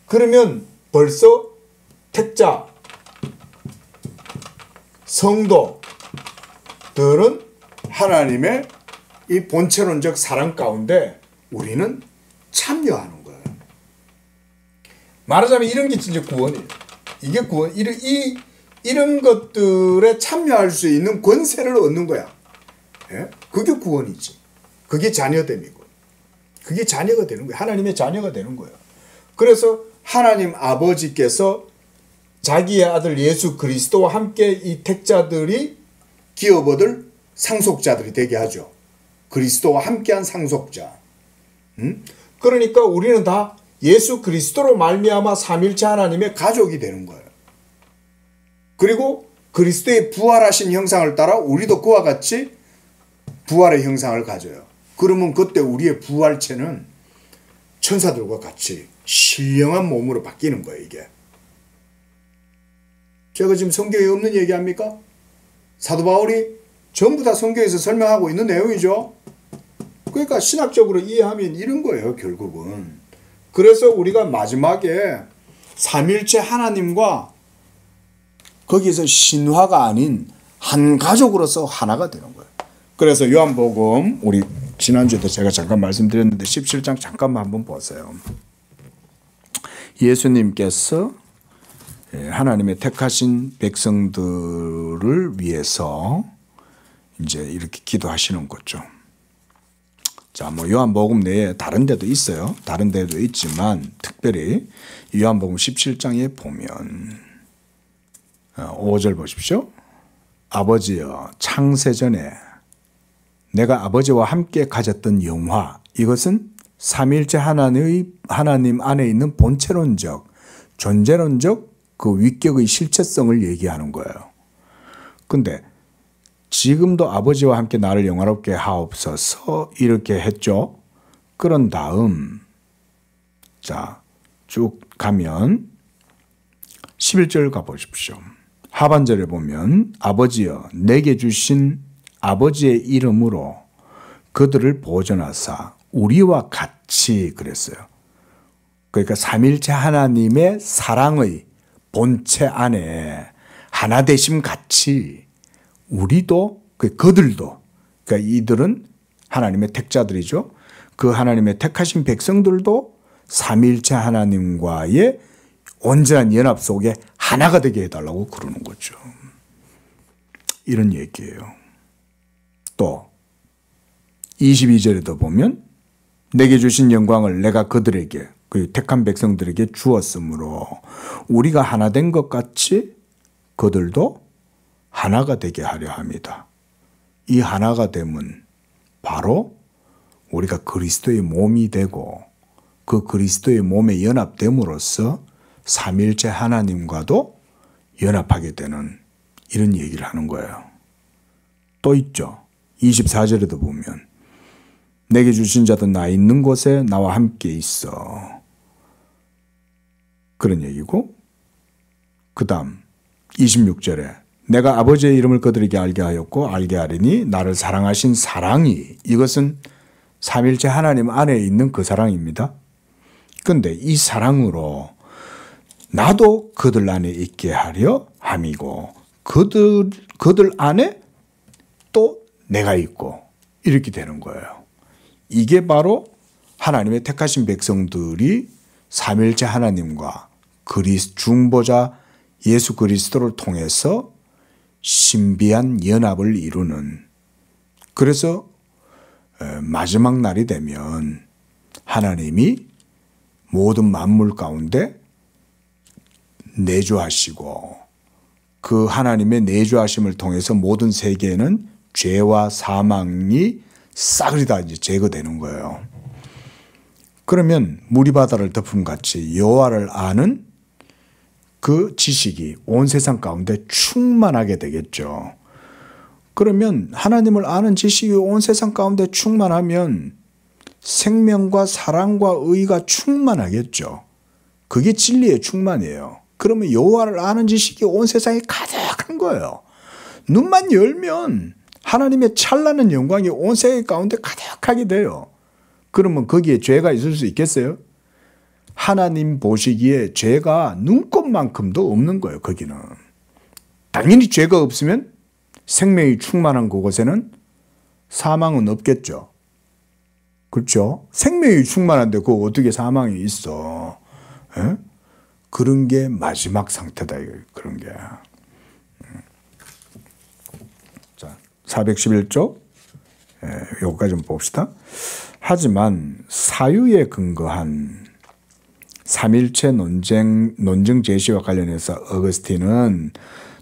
그러면 벌써 택자 성도들은 하나님의 이 본체론적 사랑 가운데 우리는 참여하는 거예요. 말하자면 이런 게 진짜 구원이에요. 이게 구원, 이런 것들에 참여할 수 있는 권세를 얻는 거야. 예? 그게 구원이지. 그게 자녀됨이고. 그게 자녀가 되는 거예요. 하나님의 자녀가 되는 거예요. 그래서 하나님 아버지께서 자기의 아들 예수 그리스도와 함께 이 택자들이 기업 얻을 상속자들이 되게 하죠. 그리스도와 함께한 상속자. 그러니까 우리는 다 예수 그리스도로 말미암아 삼일체 하나님의 가족이 되는 거예요. 그리고 그리스도의 부활하신 형상을 따라 우리도 그와 같이 부활의 형상을 가져요. 그러면 그때 우리의 부활체는 천사들과 같이 신령한 몸으로 바뀌는 거예요, 이게. 제가 지금 성경에 없는 얘기합니까? 사도 바울이 전부 다 성경에서 설명하고 있는 내용이죠. 그러니까 신학적으로 이해하면 이런 거예요, 결국은. 그래서 우리가 마지막에 삼일체 하나님과 거기에서 신화가 아닌 한 가족으로서 하나가 되는 거예요. 그래서 요한복음 우리 지난주에도 제가 잠깐 말씀드렸는데 17장 잠깐만 한번 보세요. 예수님께서 하나님의 택하신 백성들을 위해서 이제 이렇게 기도하시는 거죠. 자, 뭐 요한복음 내에 다른 데도 있어요. 다른 데도 있지만 특별히 요한복음 17장에 보면 5절 보십시오. 아버지여, 창세전에 내가 아버지와 함께 가졌던 영화, 이것은 삼일체 하나님 안에 있는 본체론적, 존재론적 그 위격의 실체성을 얘기하는 거예요. 근데 지금도 아버지와 함께 나를 영화롭게 하옵소서 이렇게 했죠. 그런 다음 자, 쭉 가면 11절 가보십시오. 하반절에 보면 아버지여 내게 주신 아버지의 이름으로 그들을 보존하사 우리와 같이 그랬어요. 그러니까 삼일체 하나님의 사랑의 본체 안에 하나 되심 같이 우리도 그들도 그러니까 이들은 하나님의 택자들이죠. 그 하나님의 택하신 백성들도 삼일체 하나님과의 온전한 연합 속에 하나가 되게 해달라고 그러는 거죠. 이런 얘기예요. 또 22절에도 보면 내게 주신 영광을 내가 그들에게 그 택한 백성들에게 주었으므로 우리가 하나 된 것 같이 그들도 하나가 되게 하려 합니다. 이 하나가 됨은 바로 우리가 그리스도의 몸이 되고 그 그리스도의 몸에 연합됨으로써 삼일체 하나님과도 연합하게 되는 이런 얘기를 하는 거예요. 또 있죠. 24절에도 보면 내게 주신 자도 나 있는 곳에 나와 함께 있어. 그런 얘기고 그 다음 26절에 내가 아버지의 이름을 그들에게 알게 하였고 알게 하리니 나를 사랑하신 사랑이 이것은 삼일체 하나님 안에 있는 그 사랑입니다. 그런데 이 사랑으로 나도 그들 안에 있게 하려 함이고 그들 안에 또 내가 있고 이렇게 되는 거예요. 이게 바로 하나님의 택하신 백성들이 삼일체 하나님과 중보자 예수 그리스도를 통해서 신비한 연합을 이루는 그래서 마지막 날이 되면 하나님이 모든 만물 가운데 내주하시고 그 하나님의 내주하심을 통해서 모든 세계에는 죄와 사망이 싸그리 다 이제 제거되는 거예요. 그러면 무리 바다를 덮음같이 여호와를 아는 그 지식이 온 세상 가운데 충만하게 되겠죠. 그러면 하나님을 아는 지식이 온 세상 가운데 충만하면 생명과 사랑과 의가 충만하겠죠. 그게 진리의 충만이에요. 그러면 여호와를 아는 지식이 온 세상에 가득한 거예요. 눈만 열면 하나님의 찬란한 영광이 온 세계 가운데 가득하게 돼요. 그러면 거기에 죄가 있을 수 있겠어요? 하나님 보시기에 죄가 눈곱만큼도 없는 거예요. 거기는. 당연히 죄가 없으면 생명이 충만한 그곳에는 사망은 없겠죠. 그렇죠? 생명이 충만한데 그거 어떻게 사망이 있어? 에? 그런 게 마지막 상태다. 그런 게. 자, 411쪽 여기까지 좀 봅시다. 하지만 사유에 근거한 삼일체 논증 제시와 관련해서 어거스틴은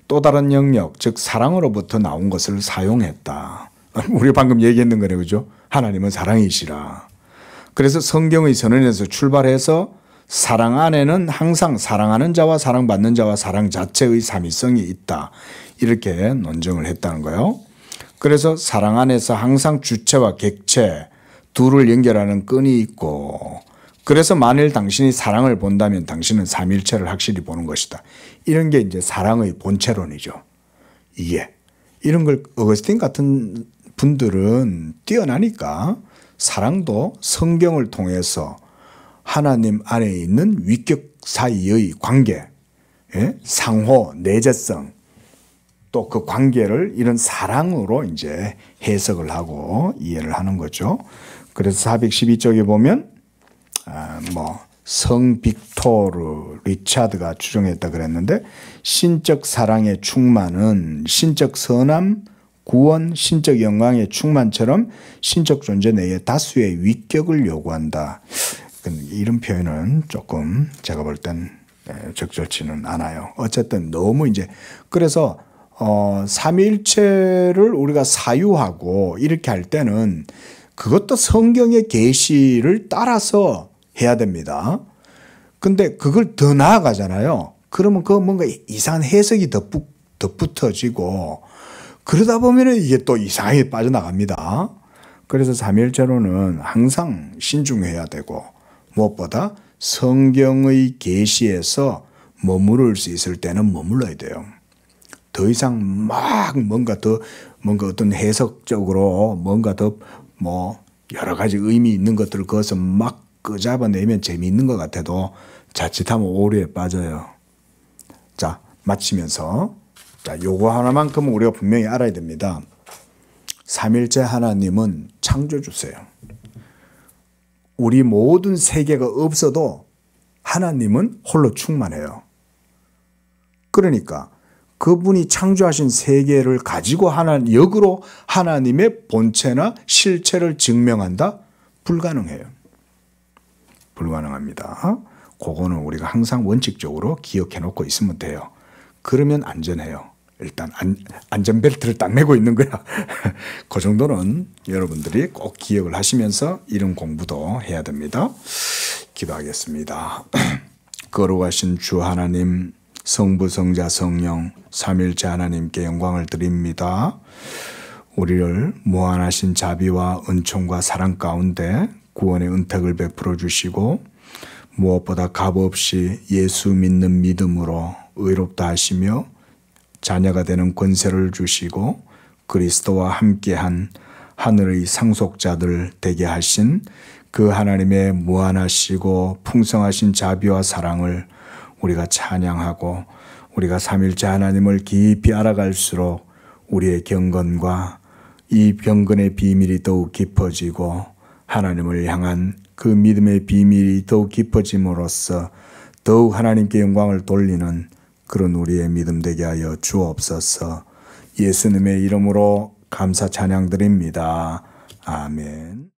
또 다른 영역, 즉 사랑으로부터 나온 것을 사용했다. 우리 방금 얘기했는 거네, 그죠? 하나님은 사랑이시라. 그래서 성경의 선언에서 출발해서 사랑 안에는 항상 사랑하는 자와 사랑받는 자와 사랑 자체의 삼위성이 있다. 이렇게 논증을 했다는 거예요. 그래서 사랑 안에서 항상 주체와 객체 둘을 연결하는 끈이 있고, 그래서 만일 당신이 사랑을 본다면 당신은 삼일체를 확실히 보는 것이다. 이런 게 이제 사랑의 본체론이죠. 이게. 이런 걸 어거스틴 같은 분들은 뛰어나니까 사랑도 성경을 통해서 하나님 안에 있는 위격 사이의 관계, 상호, 내재성, 또 그 관계를 이런 사랑으로 이제 해석을 하고 이해를 하는 거죠. 그래서 412쪽에 보면 성 빅토르 리차드가 추정했다 그랬는데, 신적 사랑의 충만은 신적 선함, 구원, 신적 영광의 충만처럼 신적 존재 내에 다수의 위격을 요구한다. 이런 표현은 조금 제가 볼 땐 적절치는 않아요. 어쨌든 너무 이제 그래서 삼위일체를 우리가 사유하고 이렇게 할 때는 그것도 성경의 계시를 따라서 해야 됩니다. 근데 그걸 더 나아가잖아요. 그러면 그 뭔가 이상한 해석이 덧붙어지고 그러다 보면 이게 또 이상하게 빠져나갑니다. 그래서 삼위일체로는 항상 신중해야 되고, 무엇보다 성경의 계시에서 머무를 수 있을 때는 머물러야 돼요. 더 이상 막 뭔가 어떤 해석적으로 뭔가 더 여러 가지 의미 있는 것들을 거기서 막 끄잡아내면 재미있는 것 같아도 자칫하면 오류에 빠져요. 자, 마치면서 요거 하나만큼은 우리가 분명히 알아야 됩니다. 삼일체 하나님은 창조주세요. 우리 모든 세계가 없어도 하나님은 홀로 충만해요. 그러니까 그분이 창조하신 세계를 가지고 역으로 하나님의 본체나 실체를 증명한다? 불가능해요. 불가능합니다. 그거는 우리가 항상 원칙적으로 기억해 놓고 있으면 돼요. 그러면 안전해요. 일단 안전벨트를 딱 매고 있는 거야. 그 정도는 여러분들이 꼭 기억을 하시면서 이런 공부도 해야 됩니다. 기도하겠습니다. 거룩하신 주 하나님, 성부, 성자, 성령, 삼일체 하나님께 영광을 드립니다. 우리를 무한하신 자비와 은총과 사랑 가운데 구원의 은택을 베풀어 주시고, 무엇보다 값없이 예수 믿는 믿음으로 의롭다 하시며 자녀가 되는 권세를 주시고 그리스도와 함께한 하늘의 상속자들 되게 하신 그 하나님의 무한하시고 풍성하신 자비와 사랑을 우리가 찬양하고, 우리가 삼일체 하나님을 깊이 알아갈수록 우리의 경건과 이 경건의 비밀이 더욱 깊어지고 하나님을 향한 그 믿음의 비밀이 더욱 깊어짐으로써 더욱 하나님께 영광을 돌리는 그런 우리의 믿음 되게 하여 주옵소서. 예수님의 이름으로 감사 찬양 드립니다. 아멘.